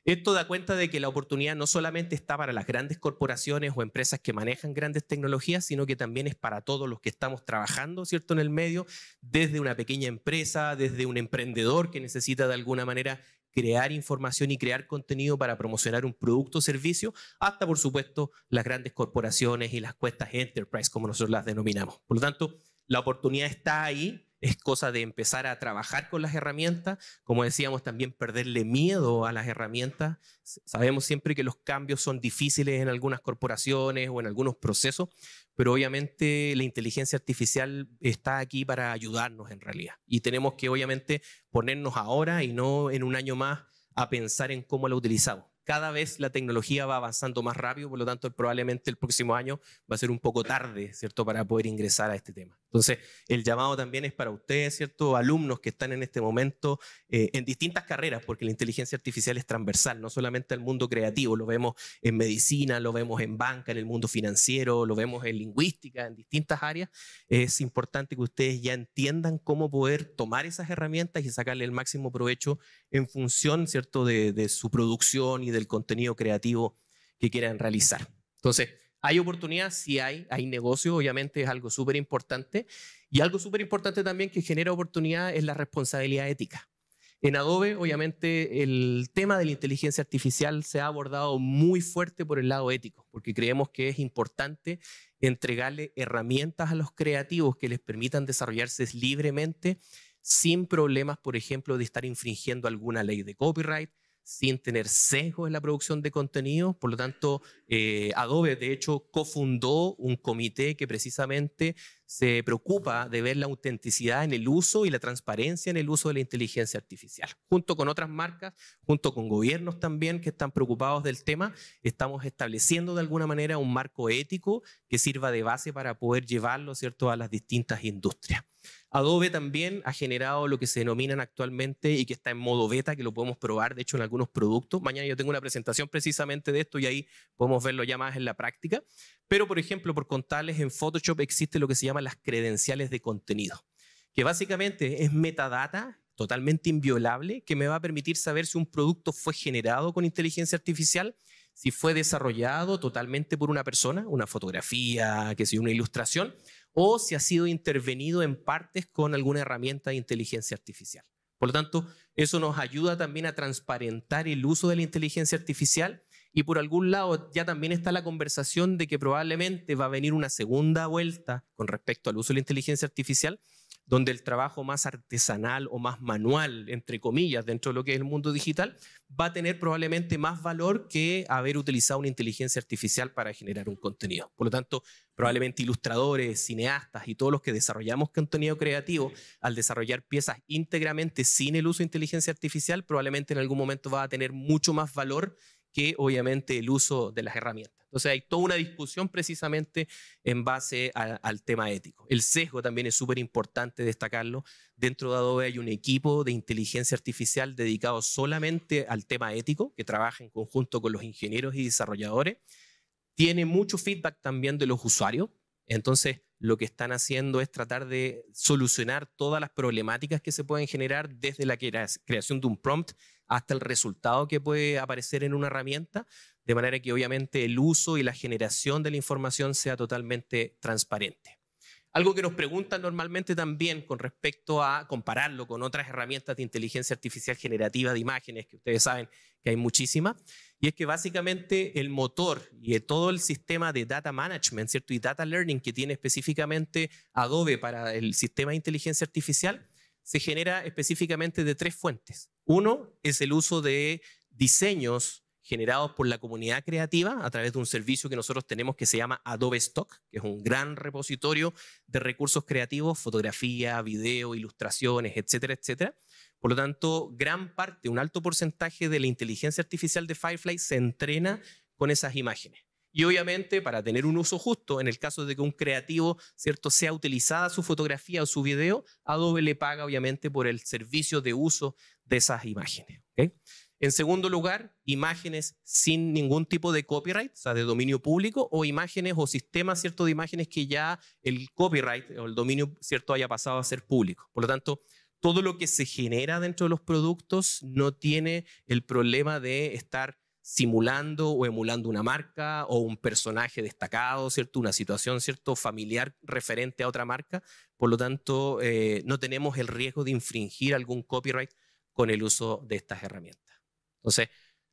Speaker 5: Esto da cuenta de que la oportunidad no solamente está para las grandes corporaciones o empresas que manejan grandes tecnologías, sino que también es para todos los que estamos trabajando, ¿cierto?, en el medio, desde una pequeña empresa, desde un emprendedor que necesita de alguna manera crear información y crear contenido para promocionar un producto o servicio, hasta, por supuesto, las grandes corporaciones y las cuestas enterprise, como nosotros las denominamos. Por lo tanto, la oportunidad está ahí. Es cosa de empezar a trabajar con las herramientas, como decíamos, también perderle miedo a las herramientas. Sabemos siempre que los cambios son difíciles en algunas corporaciones o en algunos procesos, pero obviamente la inteligencia artificial está aquí para ayudarnos en realidad. Y tenemos que obviamente ponernos ahora y no en un año más a pensar en cómo la utilizamos. cada vez la tecnología va avanzando más rápido, por lo tanto probablemente el próximo año va a ser un poco tarde, ¿cierto?, para poder ingresar a este tema. Entonces, el llamado también es para ustedes, ¿cierto?, alumnos que están en este momento en distintas carreras, porque la inteligencia artificial es transversal, no solamente al mundo creativo, lo vemos en medicina, lo vemos en banca, en el mundo financiero, lo vemos en lingüística, en distintas áreas. Es importante que ustedes ya entiendan cómo poder tomar esas herramientas y sacarle el máximo provecho en función, ¿cierto?, de su producción y del contenido creativo que quieran realizar. Entonces, ¿hay oportunidad? Sí hay negocio, obviamente es algo súper importante. Y algo súper importante también que genera oportunidad es la responsabilidad ética. En Adobe, obviamente, el tema de la inteligencia artificial se ha abordado muy fuerte por el lado ético, porque creemos que es importante entregarle herramientas a los creativos que les permitan desarrollarse libremente, sin problemas, por ejemplo, de estar infringiendo alguna ley de copyright, sin tener sesgos en la producción de contenido. Por lo tanto, Adobe, de hecho, cofundó un comité que precisamente se preocupa de ver la autenticidad en el uso y la transparencia en el uso de la inteligencia artificial. Junto con otras marcas, junto con gobiernos también que están preocupados del tema, estamos estableciendo de alguna manera un marco ético que sirva de base para poder llevarlo, ¿cierto?, a las distintas industrias. Adobe también ha generado lo que se denominan actualmente y que está en modo beta, que lo podemos probar, de hecho, en algunos productos. Mañana yo tengo una presentación precisamente de esto y ahí podemos verlo ya más en la práctica. Pero, por ejemplo, por contarles, en Photoshop existe lo que se llama las credenciales de contenido, que básicamente es metadata totalmente inviolable que me va a permitir saber si un producto fue generado con inteligencia artificial, si fue desarrollado totalmente por una persona, una fotografía, que sea una ilustración, o si ha sido intervenido en partes con alguna herramienta de inteligencia artificial. Por lo tanto, eso nos ayuda también a transparentar el uso de la inteligencia artificial. Y por algún lado ya también está la conversación de que probablemente va a venir una segunda vuelta con respecto al uso de la inteligencia artificial, donde el trabajo más artesanal o más manual, entre comillas, dentro de lo que es el mundo digital, va a tener probablemente más valor que haber utilizado una inteligencia artificial para generar un contenido. Por lo tanto, probablemente ilustradores, cineastas y todos los que desarrollamos contenido creativo, al desarrollar piezas íntegramente sin el uso de inteligencia artificial, probablemente en algún momento va a tener mucho más valor que obviamente el uso de las herramientas. Entonces hay toda una discusión precisamente en base al tema ético. El sesgo también es súper importante destacarlo. Dentro de Adobe hay un equipo de inteligencia artificial dedicado solamente al tema ético, que trabaja en conjunto con los ingenieros y desarrolladores. Tiene mucho feedback también de los usuarios. Entonces lo que están haciendo es tratar de solucionar todas las problemáticas que se pueden generar desde la creación de un prompt hasta el resultado que puede aparecer en una herramienta, de manera que obviamente el uso y la generación de la información sea totalmente transparente. Algo que nos preguntan normalmente también con respecto a compararlo con otras herramientas de inteligencia artificial generativa de imágenes, que ustedes saben que hay muchísimas, y es que básicamente el motor y todo el sistema de data management, ¿cierto?, y data learning que tiene específicamente Adobe para el sistema de inteligencia artificial se genera específicamente de 3 fuentes. Uno es el uso de diseños generados por la comunidad creativa a través de un servicio que nosotros tenemos que se llama Adobe Stock, que es un gran repositorio de recursos creativos, fotografía, video, ilustraciones, etcétera, etcétera. Por lo tanto, gran parte, un alto porcentaje de la inteligencia artificial de Firefly se entrena con esas imágenes. Y obviamente, para tener un uso justo, en el caso de que un creativo, ¿cierto?, sea utilizada su fotografía o su video, Adobe le paga obviamente por el servicio de uso de esas imágenes. ¿Okay? En segundo lugar, imágenes sin ningún tipo de copyright, o sea, de dominio público, o imágenes o sistemas, ¿cierto?, de imágenes que ya el copyright o el dominio, ¿cierto?, haya pasado a ser público. Por lo tanto, todo lo que se genera dentro de los productos no tiene el problema de estar simulando o emulando una marca o un personaje destacado, ¿cierto?, una situación, ¿cierto?, familiar referente a otra marca. Por lo tanto, no tenemos el riesgo de infringir algún copyright con el uso de estas herramientas. Entonces,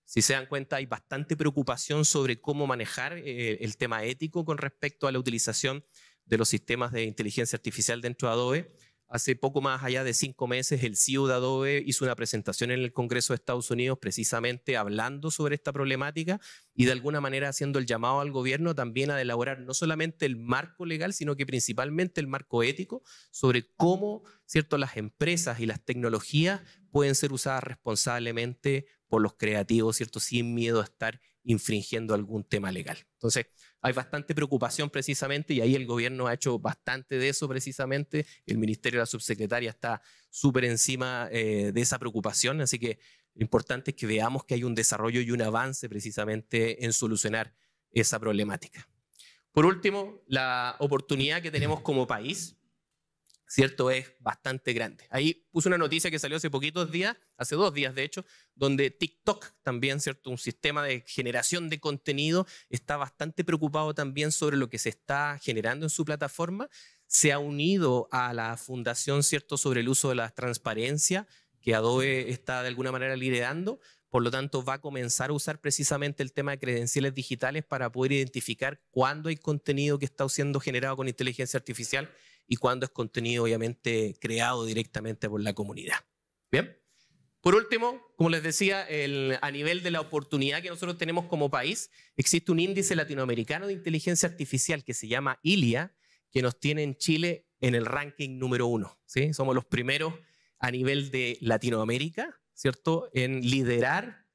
Speaker 5: si se dan cuenta, hay bastante preocupación sobre cómo manejar el tema ético con respecto a la utilización de los sistemas de inteligencia artificial dentro de Adobe. Hace poco más allá de 5 meses, el CEO de Adobe hizo una presentación en el Congreso de Estados Unidos precisamente hablando sobre esta problemática y de alguna manera haciendo el llamado al gobierno también a elaborar no solamente el marco legal, sino que principalmente el marco ético sobre cómo, ¿cierto?, las empresas y las tecnologías pueden ser usadas responsablemente por por los creativos, ¿cierto? Sin miedo a estar infringiendo algún tema legal. Entonces, hay bastante preocupación precisamente y ahí el gobierno ha hecho bastante de eso precisamente. El Ministerio de la Subsecretaria está súper encima de esa preocupación, así que lo importante es que veamos que hay un desarrollo y un avance precisamente en solucionar esa problemática. Por último, la oportunidad que tenemos como país, ¿cierto? Es bastante grande. Ahí puse una noticia que salió hace poquitos días, hace 2 días de hecho, donde TikTok también, ¿cierto? Un sistema de generación de contenido, está bastante preocupado también sobre lo que se está generando en su plataforma. Se ha unido a la fundación, ¿cierto? Sobre el uso de la transparencia que Adobe está de alguna manera liderando. Por lo tanto, va a comenzar a usar precisamente el tema de credenciales digitales para poder identificar cuándo hay contenido que está siendo generado con inteligencia artificial y cuándo es contenido obviamente creado directamente por la comunidad. Bien. Por último, como les decía, a nivel de la oportunidad que nosotros tenemos como país, existe un índice latinoamericano de inteligencia artificial que se llama ILIA, que nos tiene en Chile en el ranking número 1. ¿Sí? Somos los primeros a nivel de Latinoamérica, ¿cierto? En liderar,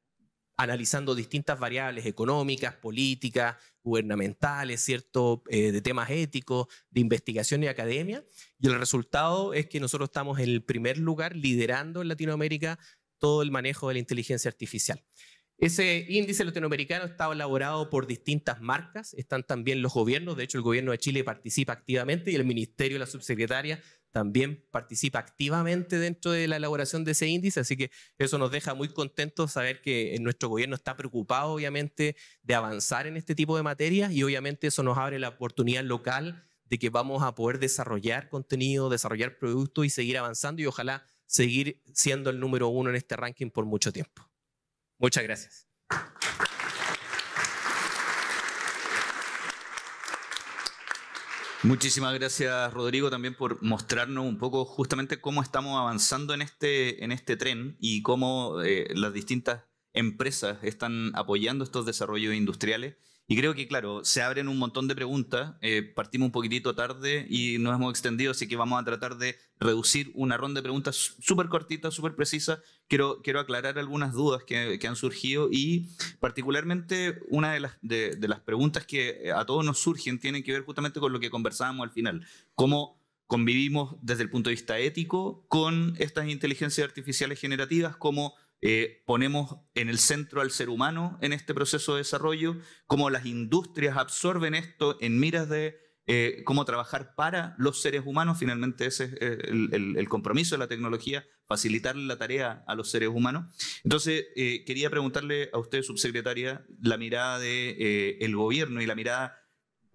Speaker 5: analizando distintas variables económicas, políticas, gubernamentales, ¿cierto? De temas éticos, de investigación y academia. Y el resultado es que nosotros estamos en el primer lugar liderando en Latinoamérica todo el manejo de la inteligencia artificial. Ese índice latinoamericano está elaborado por distintas marcas, están también los gobiernos, de hecho el gobierno de Chile participa activamente y el Ministerio de la Subsecretaria también participa activamente dentro de la elaboración de ese índice, así que eso nos deja muy contentos saber que nuestro gobierno está preocupado obviamente de avanzar en este tipo de materias y obviamente eso nos abre la oportunidad local de que vamos a poder desarrollar contenido, desarrollar productos y seguir avanzando y ojalá seguir siendo el número 1 en este ranking por mucho tiempo. Muchas gracias.
Speaker 1: Muchísimas gracias, Rodrigo, también por mostrarnos un poco justamente cómo estamos avanzando en este tren y cómo las distintas empresas están apoyando estos desarrollos industriales. Y creo que, claro, se abren un montón de preguntas. Partimos un poquitito tarde y nos hemos extendido, así que vamos a tratar de reducir una ronda de preguntas súper cortita, súper precisa. Quiero aclarar algunas dudas que han surgido y particularmente una de las preguntas que a todos nos surgen tienen que ver justamente con lo que conversábamos al final. Cómo convivimos desde el punto de vista ético con estas inteligencias artificiales generativas, cómo ponemos en el centro al ser humano en este proceso de desarrollo, cómo las industrias absorben esto en miras de cómo trabajar para los seres humanos. Finalmente ese es el compromiso de la tecnología, facilitarle la tarea a los seres humanos. Entonces, quería preguntarle a usted, subsecretaria, la mirada del gobierno y la mirada,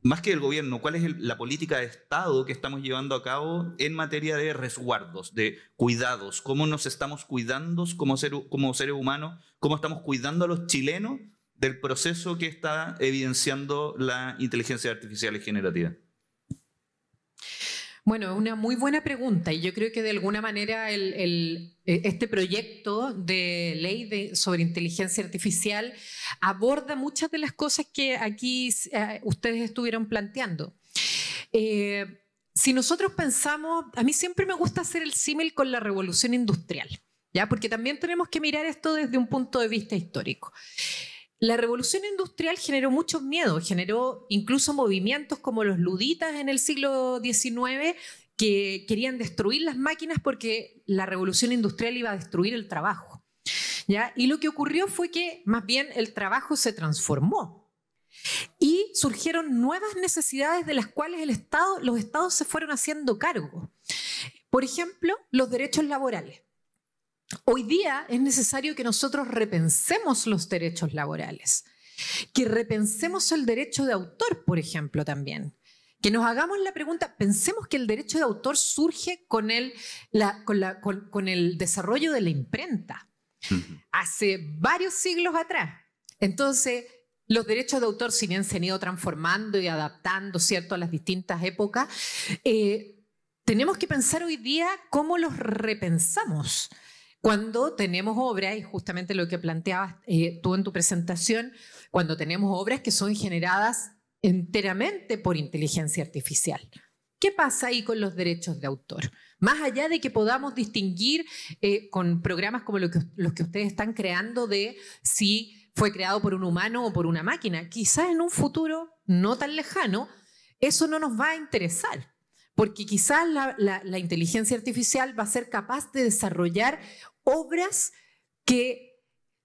Speaker 1: más que del gobierno, ¿cuál es la política de Estado que estamos llevando a cabo en materia de resguardos, de cuidados? ¿Cómo nos estamos cuidando como seres humanos? ¿Cómo estamos cuidando a los chilenos del proceso que está evidenciando la inteligencia artificial generativa?
Speaker 2: Bueno, una muy buena pregunta y yo creo que de alguna manera este proyecto de ley sobre inteligencia artificial aborda muchas de las cosas que aquí ustedes estuvieron planteando. Si nosotros pensamos, a mí siempre me gusta hacer el símil con la revolución industrial, ¿ya? Porque también tenemos que mirar esto desde un punto de vista histórico. La revolución industrial generó muchos miedos, generó incluso movimientos como los luditas en el siglo XIX que querían destruir las máquinas porque la revolución industrial iba a destruir el trabajo, ¿ya? Y lo que ocurrió fue que más bien el trabajo se transformó y surgieron nuevas necesidades de las cuales los estados se fueron haciendo cargo. Por ejemplo, los derechos laborales. Hoy día es necesario que nosotros repensemos los derechos laborales, que repensemos el derecho de autor, por ejemplo, también. Que nos hagamos la pregunta, pensemos que el derecho de autor surge con el desarrollo de la imprenta, hace varios siglos atrás. Entonces, los derechos de autor, si bien se han ido transformando y adaptando, ¿cierto?, a las distintas épocas, tenemos que pensar hoy día cómo los repensamos. Cuando tenemos obras, y justamente lo que planteabas tú en tu presentación, cuando tenemos obras que son generadas enteramente por inteligencia artificial, ¿Qué pasa ahí con los derechos de autor? Más allá de que podamos distinguir con programas como los que ustedes están creando de si fue creado por un humano o por una máquina, quizás en un futuro no tan lejano, eso no nos va a interesar, porque quizás la inteligencia artificial va a ser capaz de desarrollar obras que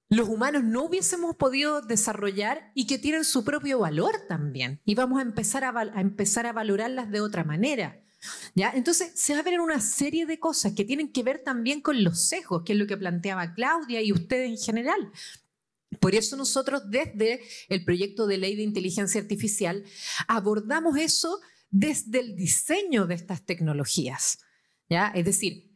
Speaker 2: los humanos no hubiésemos podido desarrollar y que tienen su propio valor también. Y vamos a empezar a valorarlas de otra manera. ¿Ya? Entonces se va a ver una serie de cosas que tienen que ver también con los sesgos, que es lo que planteaba Claudia y ustedes en general. Por eso nosotros desde el proyecto de ley de inteligencia artificial abordamos eso desde el diseño de estas tecnologías. ¿Ya? Es decir,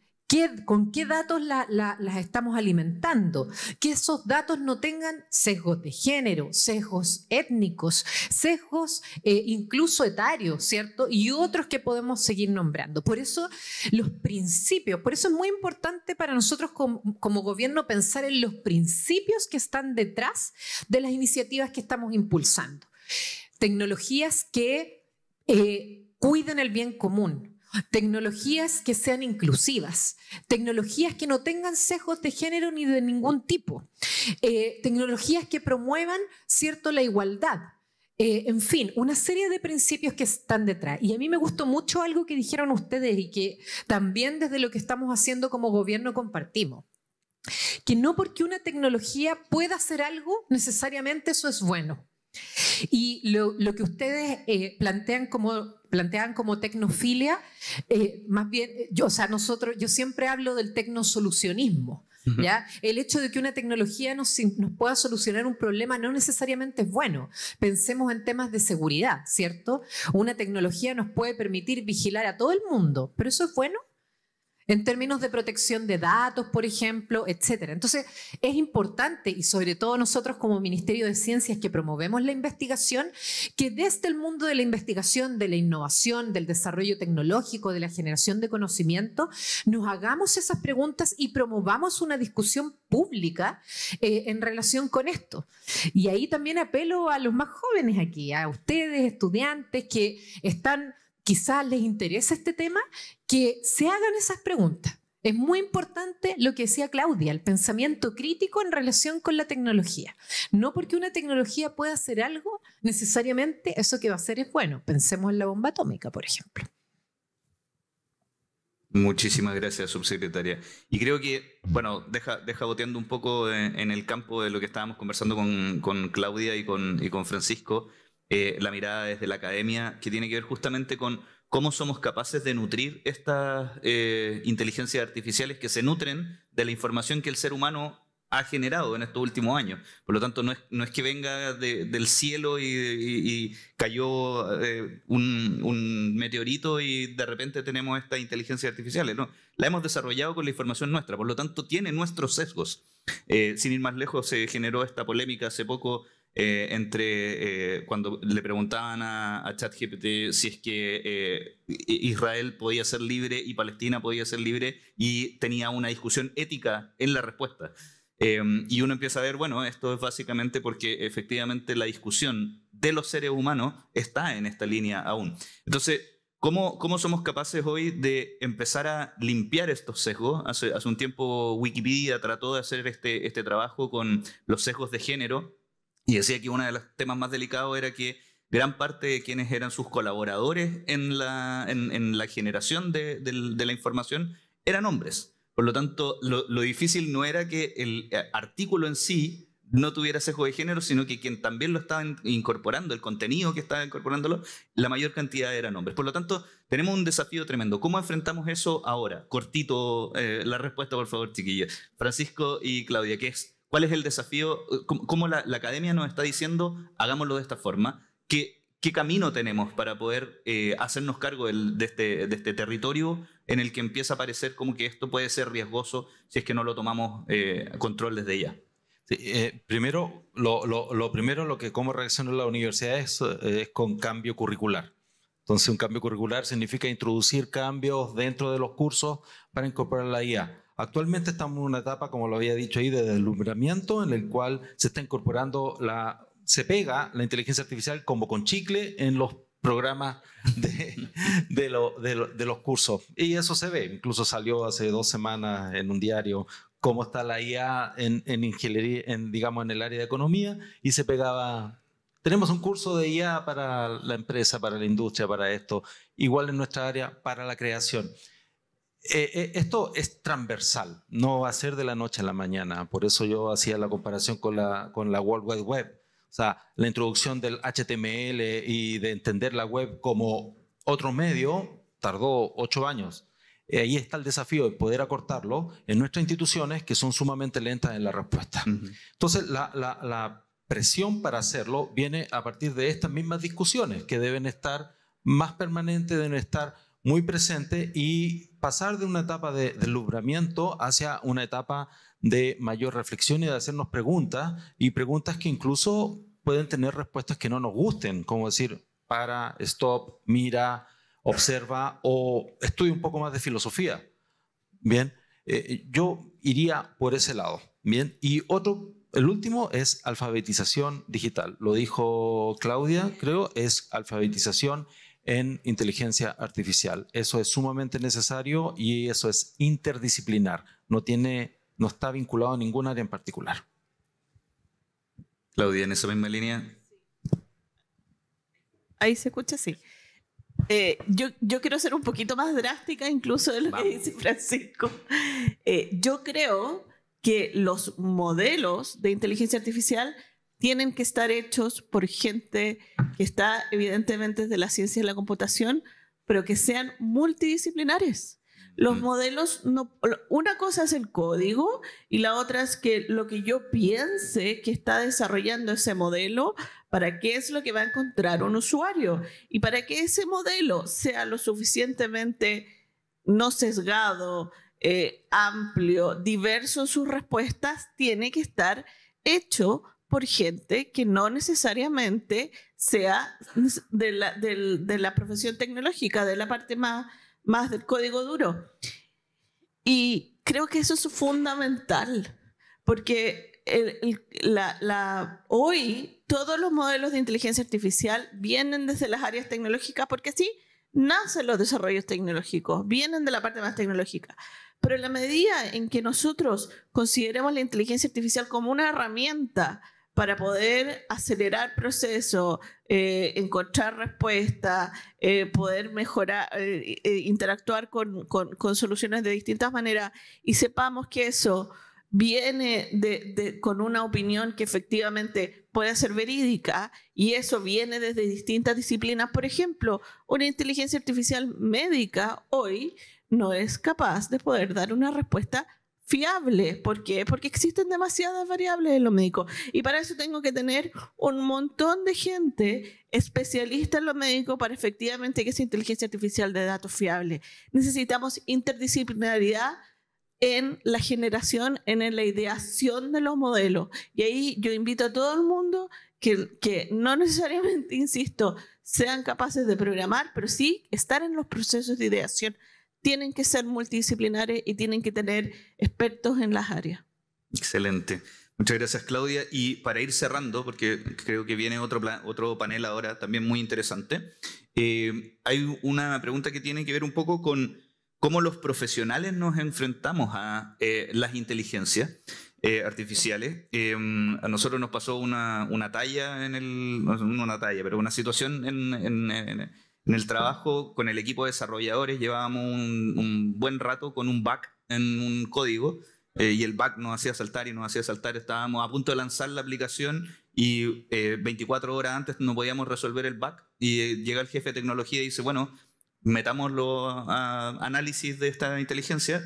Speaker 2: ¿con qué datos las estamos alimentando? Que esos datos no tengan sesgos de género, sesgos étnicos, sesgos incluso etarios, ¿cierto? Y otros que podemos seguir nombrando. Por eso los principios, por eso es muy importante para nosotros como gobierno pensar en los principios que están detrás de las iniciativas que estamos impulsando. Tecnologías que cuiden el bien común. Tecnologías que sean inclusivas, tecnologías que no tengan sesgos de género ni de ningún tipo, tecnologías que promuevan, ¿cierto?, la igualdad. En fin, una serie de principios que están detrás. Y a mí me gustó mucho algo que dijeron ustedes y que también desde lo que estamos haciendo como gobierno compartimos. Que no porque una tecnología pueda hacer algo, necesariamente eso es bueno. Y lo que ustedes plantean como tecnofilia, más bien, yo siempre hablo del tecnosolucionismo. ¿Ya? El hecho de que una tecnología nos pueda solucionar un problema no necesariamente es bueno. Pensemos en temas de seguridad, ¿cierto? Una tecnología nos puede permitir vigilar a todo el mundo, pero ¿eso es bueno? En términos de protección de datos, por ejemplo, etcétera. Entonces, es importante, y sobre todo nosotros como Ministerio de Ciencias que promovemos la investigación, que desde el mundo de la investigación, de la innovación, del desarrollo tecnológico, de la generación de conocimiento, nos hagamos esas preguntas y promovamos una discusión pública en relación con esto. Y ahí también apelo a los más jóvenes aquí, a ustedes, estudiantes que están... Quizás les interesa este tema, que se hagan esas preguntas. Es muy importante lo que decía Claudia, el pensamiento crítico en relación con la tecnología. No porque una tecnología pueda hacer algo, necesariamente eso que va a hacer es bueno. Pensemos en la bomba atómica, por ejemplo.
Speaker 1: Muchísimas gracias, subsecretaria. Y creo que, bueno, deja boteando un poco en el campo de lo que estábamos conversando con Claudia y con Francisco, la mirada desde la academia, que tiene que ver justamente con cómo somos capaces de nutrir estas inteligencias artificiales que se nutren de la información que el ser humano ha generado en estos últimos años. Por lo tanto, no es que venga del cielo y cayó un meteorito y de repente tenemos estas inteligencias artificiales. No, la hemos desarrollado con la información nuestra, por lo tanto tiene nuestros sesgos. Sin ir más lejos, se generó esta polémica hace poco cuando le preguntaban a ChatGPT si es que Israel podía ser libre y Palestina podía ser libre, y tenía una discusión ética en la respuesta. Y uno empieza a ver, bueno, esto es básicamente porque efectivamente la discusión de los seres humanos está en esta línea aún. Entonces, ¿cómo somos capaces hoy de empezar a limpiar estos sesgos? Hace un tiempo Wikipedia trató de hacer este trabajo con los sesgos de género, y decía que uno de los temas más delicados era que gran parte de quienes eran sus colaboradores en la generación de la información eran hombres. Por lo tanto, lo difícil no era que el artículo en sí no tuviera sesgo de género, sino que quien también lo estaba incorporando, el contenido que estaba incorporándolo, la mayor cantidad eran hombres. Por lo tanto, tenemos un desafío tremendo. ¿Cómo enfrentamos eso ahora? Cortito la respuesta, por favor, chiquillos. Francisco y Claudia, ¿cuál es el desafío? ¿Cómo la academia nos está diciendo, hagámoslo de esta forma? ¿Qué camino tenemos para poder hacernos cargo de este territorio en el que empieza a parecer como que esto puede ser riesgoso si es que no lo tomamos control desde ya?
Speaker 3: Sí, primero, cómo reacciona la universidad es con cambio curricular. Entonces, un cambio curricular significa introducir cambios dentro de los cursos para incorporar la IA. Actualmente estamos en una etapa, como lo había dicho ahí, de deslumbramiento, en el cual se está incorporando se pega la inteligencia artificial como con chicle en los programas de los cursos. Y eso se ve, incluso salió hace 2 semanas en un diario cómo está la IA en ingeniería, digamos, en el área de economía, y se pegaba. Tenemos un curso de IA para la empresa, para la industria, para esto, igual en nuestra área, para la creación. Esto es transversal, no va a ser de la noche a la mañana. Por eso yo hacía la comparación con la World Wide Web. O sea, la introducción del HTML y de entender la web como otro medio tardó 8 años. Ahí está el desafío de poder acortarlo en nuestras instituciones, que son sumamente lentas en la respuesta. Entonces, la presión para hacerlo viene a partir de estas mismas discusiones, que deben estar más permanentes, deben estar muy presentes, y pasar de una etapa de deslumbramiento hacia una etapa de mayor reflexión y de hacernos preguntas, y preguntas que incluso pueden tener respuestas que no nos gusten, como decir, para, stop, mira, observa, o estudia un poco más de filosofía. Bien, yo iría por ese lado. Bien, y el último es alfabetización digital. Lo dijo Claudia, creo, es alfabetización en inteligencia artificial. Eso es sumamente necesario y eso es interdisciplinar. No está vinculado a ningún área en particular.
Speaker 1: Claudia, en esa misma línea.
Speaker 4: Ahí se escucha, sí. Yo quiero ser un poquito más drástica incluso de lo que dice Francisco. Yo creo que los modelos de inteligencia artificial tienen que estar hechos por gente que está evidentemente de la ciencia de la computación, pero que sean multidisciplinares. Los modelos, una cosa es el código y la otra es que lo que yo piense que está desarrollando ese modelo, para qué es lo que va a encontrar un usuario, y para que ese modelo sea lo suficientemente no sesgado, amplio, diverso en sus respuestas, tiene que estar hecho por gente que no necesariamente sea de la profesión tecnológica, de la parte más del código duro. Y creo que eso es fundamental, porque hoy todos los modelos de inteligencia artificial vienen desde las áreas tecnológicas, porque sí, nacen los desarrollos tecnológicos, vienen de la parte más tecnológica. Pero en la medida en que nosotros consideremos la inteligencia artificial como una herramienta para poder acelerar procesos, encontrar respuestas, poder mejorar, interactuar con soluciones de distintas maneras, y sepamos que eso viene con una opinión que efectivamente puede ser verídica, y eso viene desde distintas disciplinas. Por ejemplo, una inteligencia artificial médica hoy no es capaz de poder dar una respuesta fiable. ¿Por qué? Porque existen demasiadas variables en lo médico, y para eso tengo que tener un montón de gente especialista en lo médico para efectivamente que esa inteligencia artificial dé datos fiables. Necesitamos interdisciplinaridad en la generación, en la ideación de los modelos, y ahí yo invito a todo el mundo que no necesariamente, insisto, sean capaces de programar, pero sí estar en los procesos de ideación. Tienen que ser multidisciplinares y tienen que tener expertos en las áreas.
Speaker 1: Excelente. Muchas gracias, Claudia. Y para ir cerrando, porque creo que viene otro panel ahora también muy interesante, hay una pregunta que tiene que ver un poco con cómo los profesionales nos enfrentamos a las inteligencias artificiales. A nosotros nos pasó una situación en el trabajo con el equipo de desarrolladores. Llevábamos un buen rato con un bug en un código, y el bug nos hacía saltar y nos hacía saltar. Estábamos a punto de lanzar la aplicación y 24 horas antes no podíamos resolver el bug, y llega el jefe de tecnología y dice, bueno, metámoslo a análisis de esta inteligencia.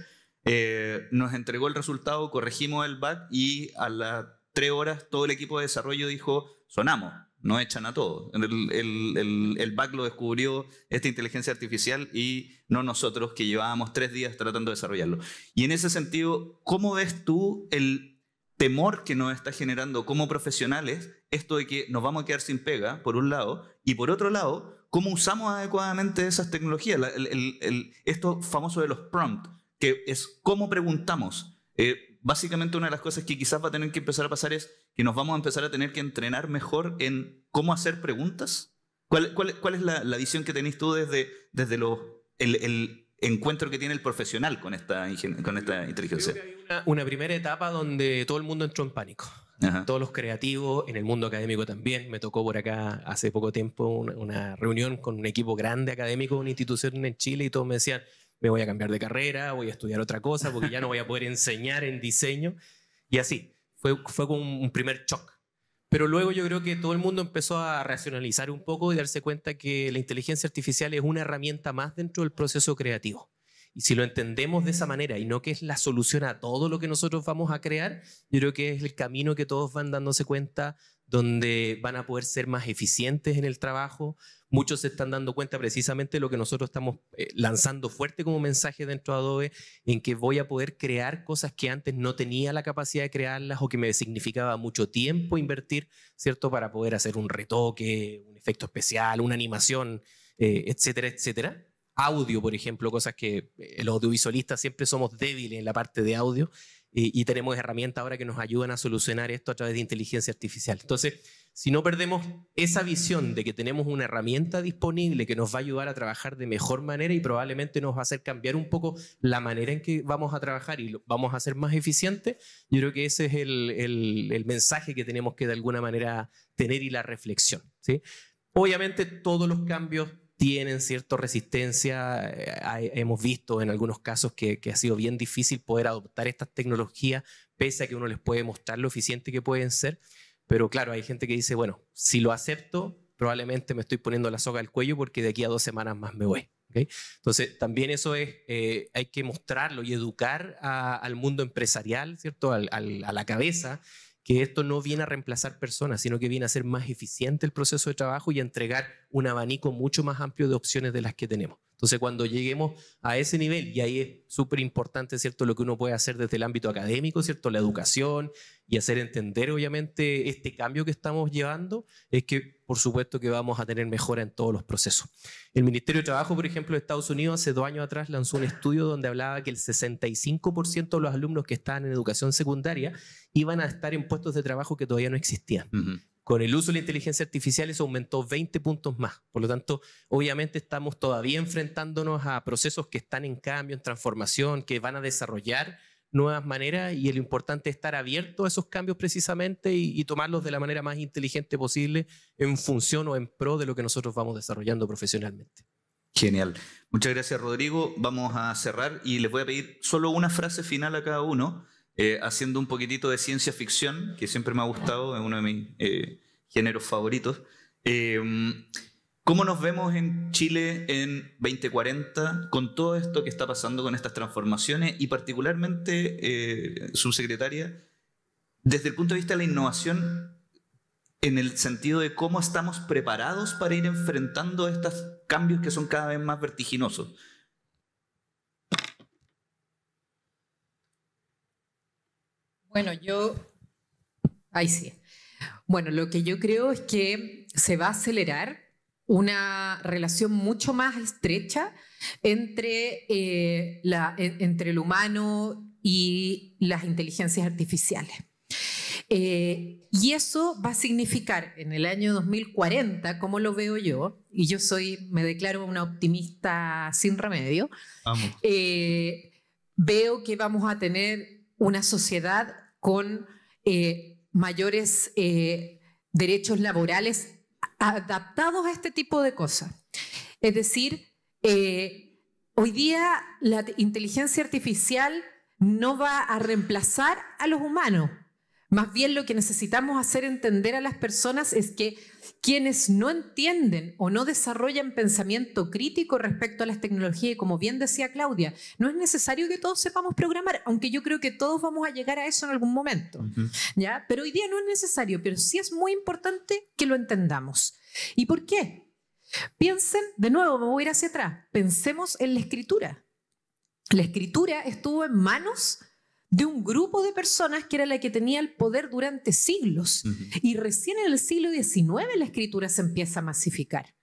Speaker 1: Nos entregó el resultado, corregimos el bug, y a las 3 horas todo el equipo de desarrollo dijo, sonamos. Nos echan a todos. El bug lo descubrió esta inteligencia artificial y no nosotros, que llevábamos 3 días tratando de desarrollarlo. Y en ese sentido, ¿cómo ves tú el temor que nos está generando como profesionales esto de que nos vamos a quedar sin pega, por un lado, y por otro lado, cómo usamos adecuadamente esas tecnologías? Esto famoso de los prompts, que es cómo preguntamos. Básicamente una de las cosas que quizás va a tener que empezar a pasar es que nos vamos a empezar a tener que entrenar mejor en cómo hacer preguntas ¿Cuál es la visión que tenés tú desde el encuentro que tiene el profesional con esta inteligencia?
Speaker 5: Creo que hay una primera etapa donde todo el mundo entró en pánico.
Speaker 1: Ajá.
Speaker 5: Todos los creativos, en el mundo académico también. Me tocó por acá hace poco tiempo una reunión con un equipo grande académico de una institución en Chile y todos me decían, me voy a cambiar de carrera, voy a estudiar otra cosa porque ya no voy a poder enseñar en diseño. Y así, fue como un primer shock. Pero luego yo creo que todo el mundo empezó a racionalizar un poco y darse cuenta que la inteligencia artificial es una herramienta más dentro del proceso creativo. Y si lo entendemos de esa manera y no que es la solución a todo lo que nosotros vamos a crear, yo creo que es el camino que todos van dándose cuenta, donde van a poder ser más eficientes en el trabajo. Muchos se están dando cuenta precisamente de lo que nosotros estamos lanzando fuerte como mensaje dentro de Adobe, en que voy a poder crear cosas que antes no tenía la capacidad de crearlas o que me significaba mucho tiempo invertir, ¿cierto? Para poder hacer un retoque, un efecto especial, una animación, etcétera, etcétera. Audio, por ejemplo, cosas que los audiovisualistas siempre somos débiles en la parte de audio y tenemos herramientas ahora que nos ayudan a solucionar esto a través de inteligencia artificial. Entonces, si no perdemos esa visión de que tenemos una herramienta disponible que nos va a ayudar a trabajar de mejor manera y probablemente nos va a hacer cambiar un poco la manera en que vamos a trabajar y vamos a ser más eficientes, yo creo que ese es el mensaje que tenemos que de alguna manera tener y la reflexión, ¿sí? Obviamente todos los cambios tienen cierta resistencia. Hemos visto en algunos casos que ha sido bien difícil poder adoptar estas tecnologías, pese a que uno les puede mostrar lo eficiente que pueden ser. Pero claro, hay gente que dice, bueno, si lo acepto, probablemente me estoy poniendo la soga al cuello porque de aquí a 2 semanas más me voy. ¿Okay? Entonces, también eso es, hay que mostrarlo y educar al mundo empresarial, ¿cierto? A la cabeza, que esto no viene a reemplazar personas, sino que viene a ser más eficiente el proceso de trabajo y a entregar un abanico mucho más amplio de opciones de las que tenemos. Entonces, cuando lleguemos a ese nivel, y ahí es súper importante, ¿cierto?, lo que uno puede hacer desde el ámbito académico, ¿cierto?, la educación y hacer entender, obviamente, este cambio que estamos llevando, es que, por supuesto, que vamos a tener mejora en todos los procesos. El Ministerio de Trabajo, por ejemplo, de Estados Unidos, hace 2 años atrás lanzó un estudio donde hablaba que el 65% de los alumnos que estaban en educación secundaria iban a estar en puestos de trabajo que todavía no existían. Uh-huh. Con el uso de la inteligencia artificial eso aumentó 20 puntos más. Por lo tanto, obviamente estamos todavía enfrentándonos a procesos que están en cambio, en transformación, que van a desarrollar nuevas maneras y lo importante es estar abierto a esos cambios precisamente y tomarlos de la manera más inteligente posible en función o en pro de lo que nosotros vamos desarrollando profesionalmente.
Speaker 1: Genial. Muchas gracias, Rodrigo. Vamos a cerrar y les voy a pedir solo una frase final a cada uno. Haciendo un poquitito de ciencia ficción, que siempre me ha gustado, es uno de mis géneros favoritos. ¿Cómo nos vemos en Chile en 2040 con todo esto que está pasando con estas transformaciones y particularmente, subsecretaria, desde el punto de vista de la innovación, en el sentido de cómo estamos preparados para ir enfrentando estos cambios que son cada vez más vertiginosos?
Speaker 2: Bueno, ahí sí. Bueno, lo que yo creo es que se va a acelerar una relación mucho más estrecha entre el humano y las inteligencias artificiales. Y eso va a significar en el año 2040, como lo veo yo, y yo me declaro una optimista sin remedio, veo que vamos a tener una sociedad con mayores derechos laborales adaptados a este tipo de cosas. Es decir, hoy día la inteligencia artificial no va a reemplazar a los humanos. Más bien lo que necesitamos hacer entender a las personas es que quienes no entienden o no desarrollan pensamiento crítico respecto a las tecnologías, y como bien decía Claudia, no es necesario que todos sepamos programar, aunque yo creo que todos vamos a llegar a eso en algún momento, ¿ya? Pero hoy día no es necesario, pero sí es muy importante que lo entendamos. ¿Y por qué? Piensen, de nuevo me voy a ir hacia atrás, pensemos en la escritura. La escritura estuvo en manos de un grupo de personas que era la que tenía el poder durante siglos. Y recién en el siglo XIX la escritura se empieza a masificar.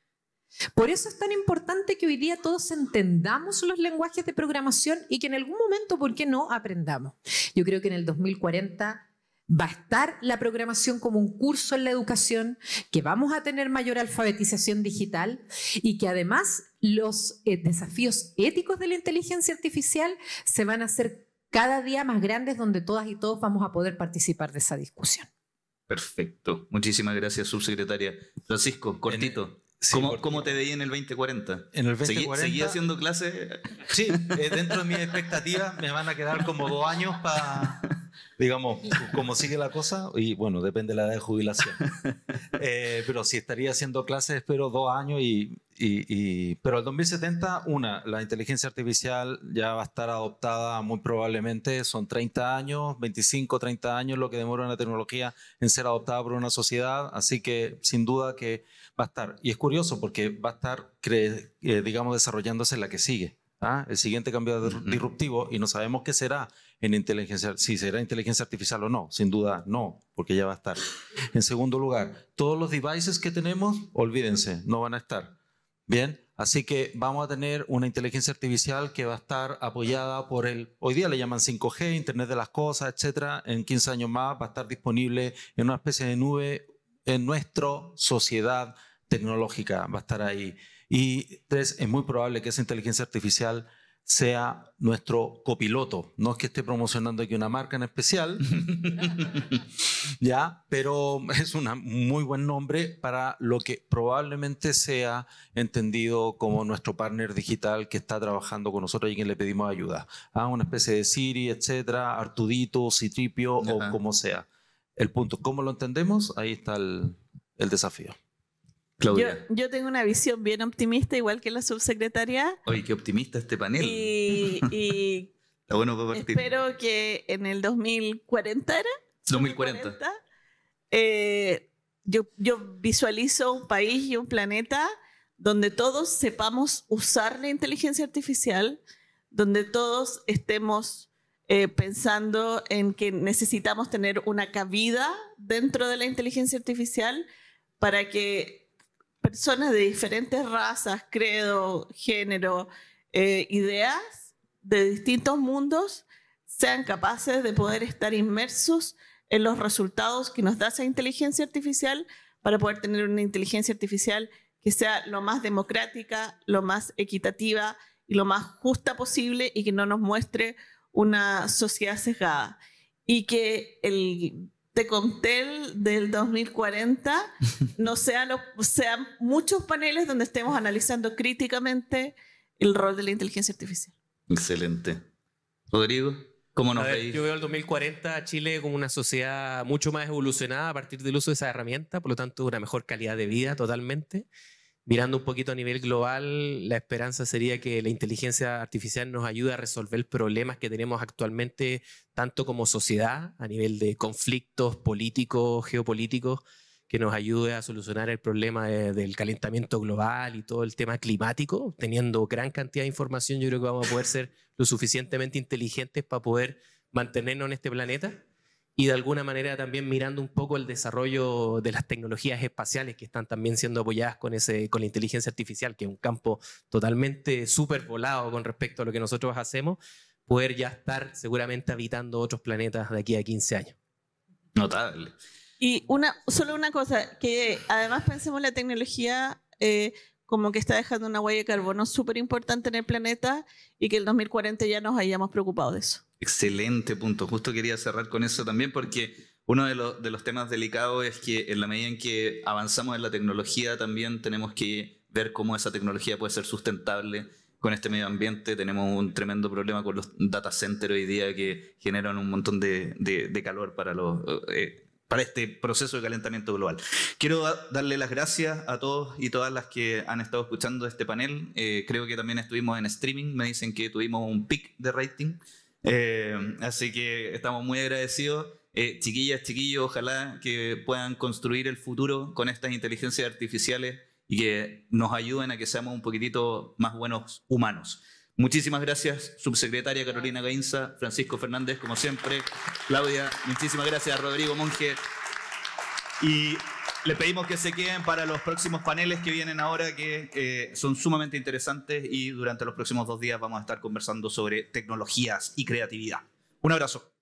Speaker 2: Por eso es tan importante que hoy día todos entendamos los lenguajes de programación y que en algún momento, ¿por qué no?, aprendamos. Yo creo que en el 2040 Va a estar la programación como un curso en la educación, que vamos a tener mayor alfabetización digital y que además los desafíos éticos de la inteligencia artificial se van a hacer cada día más grandes, donde todas y todos vamos a poder participar de esa discusión.
Speaker 1: Perfecto. Muchísimas gracias, subsecretaria. Francisco, cortito.
Speaker 3: Sí,
Speaker 1: ¿Cómo te veía en el 2040?
Speaker 3: En el 2040...
Speaker 1: ¿Seguí haciendo clases?
Speaker 3: Sí, dentro de mis expectativas me van a quedar como 2 años para, digamos, cómo sigue la cosa. Y bueno, depende de la edad de jubilación. Pero si estaría haciendo clases, espero 2 años. Pero el 2070, la inteligencia artificial ya va a estar adoptada muy probablemente. Son 30 años, 25, 30 años lo que demora una tecnología en ser adoptada por una sociedad. Así que sin duda que va a estar. Y es curioso porque va a estar, digamos, desarrollándose la que sigue. El siguiente cambio disruptivo, y no sabemos qué será en inteligencia, si será inteligencia artificial o no. Sin duda no, porque ya va a estar. En segundo lugar, todos los devices que tenemos, olvídense, no van a estar. Bien, así que vamos a tener una inteligencia artificial que va a estar apoyada por hoy día le llaman 5G, Internet de las Cosas, etcétera. En 15 años más va a estar disponible en una especie de nube en nuestra sociedad tecnológica, va a estar ahí. Y 3, es muy probable que esa inteligencia artificial sea nuestro copiloto. No es que esté promocionando aquí una marca en especial, ya, pero es un muy buen nombre para lo que probablemente sea entendido como nuestro partner digital que está trabajando con nosotros y a quien le pedimos ayuda. Una especie de Siri, etcétera, Artudito, Citripio o como sea. El punto, ¿cómo lo entendemos? Ahí está el desafío.
Speaker 1: Claudia.
Speaker 4: Yo tengo una visión bien optimista, igual que la subsecretaria.
Speaker 1: Oye, qué optimista este panel.
Speaker 4: Y
Speaker 1: Está bueno para partir.
Speaker 4: espero que en el 2040 ¿era?
Speaker 1: 2040.
Speaker 4: Yo visualizo un país y un planeta donde todos sepamos usar la inteligencia artificial, donde todos estemos pensando en que necesitamos tener una cabida dentro de la inteligencia artificial para que personas de diferentes razas, credo, género, ideas de distintos mundos sean capaces de poder estar inmersos en los resultados que nos da esa inteligencia artificial para poder tener una inteligencia artificial que sea lo más democrática, lo más equitativa y lo más justa posible y que no nos muestre una sociedad sesgada. Y que el Tecontel del 2040 no sean muchos paneles donde estemos analizando críticamente el rol de la inteligencia artificial.
Speaker 1: Excelente. Rodrigo, ¿cómo nos veis?
Speaker 5: Yo veo el 2040 a Chile como una sociedad mucho más evolucionada a partir del uso de esa herramienta, por lo tanto una mejor calidad de vida totalmente. Mirando un poquito a nivel global, la esperanza sería que la inteligencia artificial nos ayude a resolver problemas que tenemos actualmente, tanto como sociedad, a nivel de conflictos políticos, geopolíticos, que nos ayude a solucionar el problema del calentamiento global y todo el tema climático. Teniendo gran cantidad de información, yo creo que vamos a poder ser lo suficientemente inteligentes para poder mantenernos en este planeta. Y de alguna manera también mirando un poco el desarrollo de las tecnologías espaciales que están también siendo apoyadas con la inteligencia artificial, que es un campo totalmente súper volado con respecto a lo que nosotros hacemos, poder ya estar seguramente habitando otros planetas de aquí a 15 años.
Speaker 1: Notable.
Speaker 4: Y solo una cosa, que además pensemos en la tecnología como que está dejando una huella de carbono súper importante en el planeta y que el 2040 ya nos hayamos preocupado de eso.
Speaker 1: Excelente punto. Justo quería cerrar con eso también porque uno de los temas delicados es que en la medida en que avanzamos en la tecnología también tenemos que ver cómo esa tecnología puede ser sustentable con este medio ambiente. Tenemos un tremendo problema con los data centers hoy día que generan un montón de calor para este proceso de calentamiento global. Quiero darle las gracias a todos y todas las que han estado escuchando este panel. Creo que también estuvimos en streaming. Me dicen que tuvimos un pic de rating. Así que estamos muy agradecidos. Chiquillas, chiquillos, ojalá que puedan construir el futuro con estas inteligencias artificiales y que nos ayuden a que seamos un poquitito más buenos humanos. Muchísimas gracias, subsecretaria Carolina Gainza, Francisco Fernández, como siempre, Claudia, muchísimas gracias a Rodrigo Monge. Y les pedimos que se queden para los próximos paneles que vienen ahora, que son sumamente interesantes, y durante los próximos 2 días vamos a estar conversando sobre tecnologías y creatividad. Un abrazo.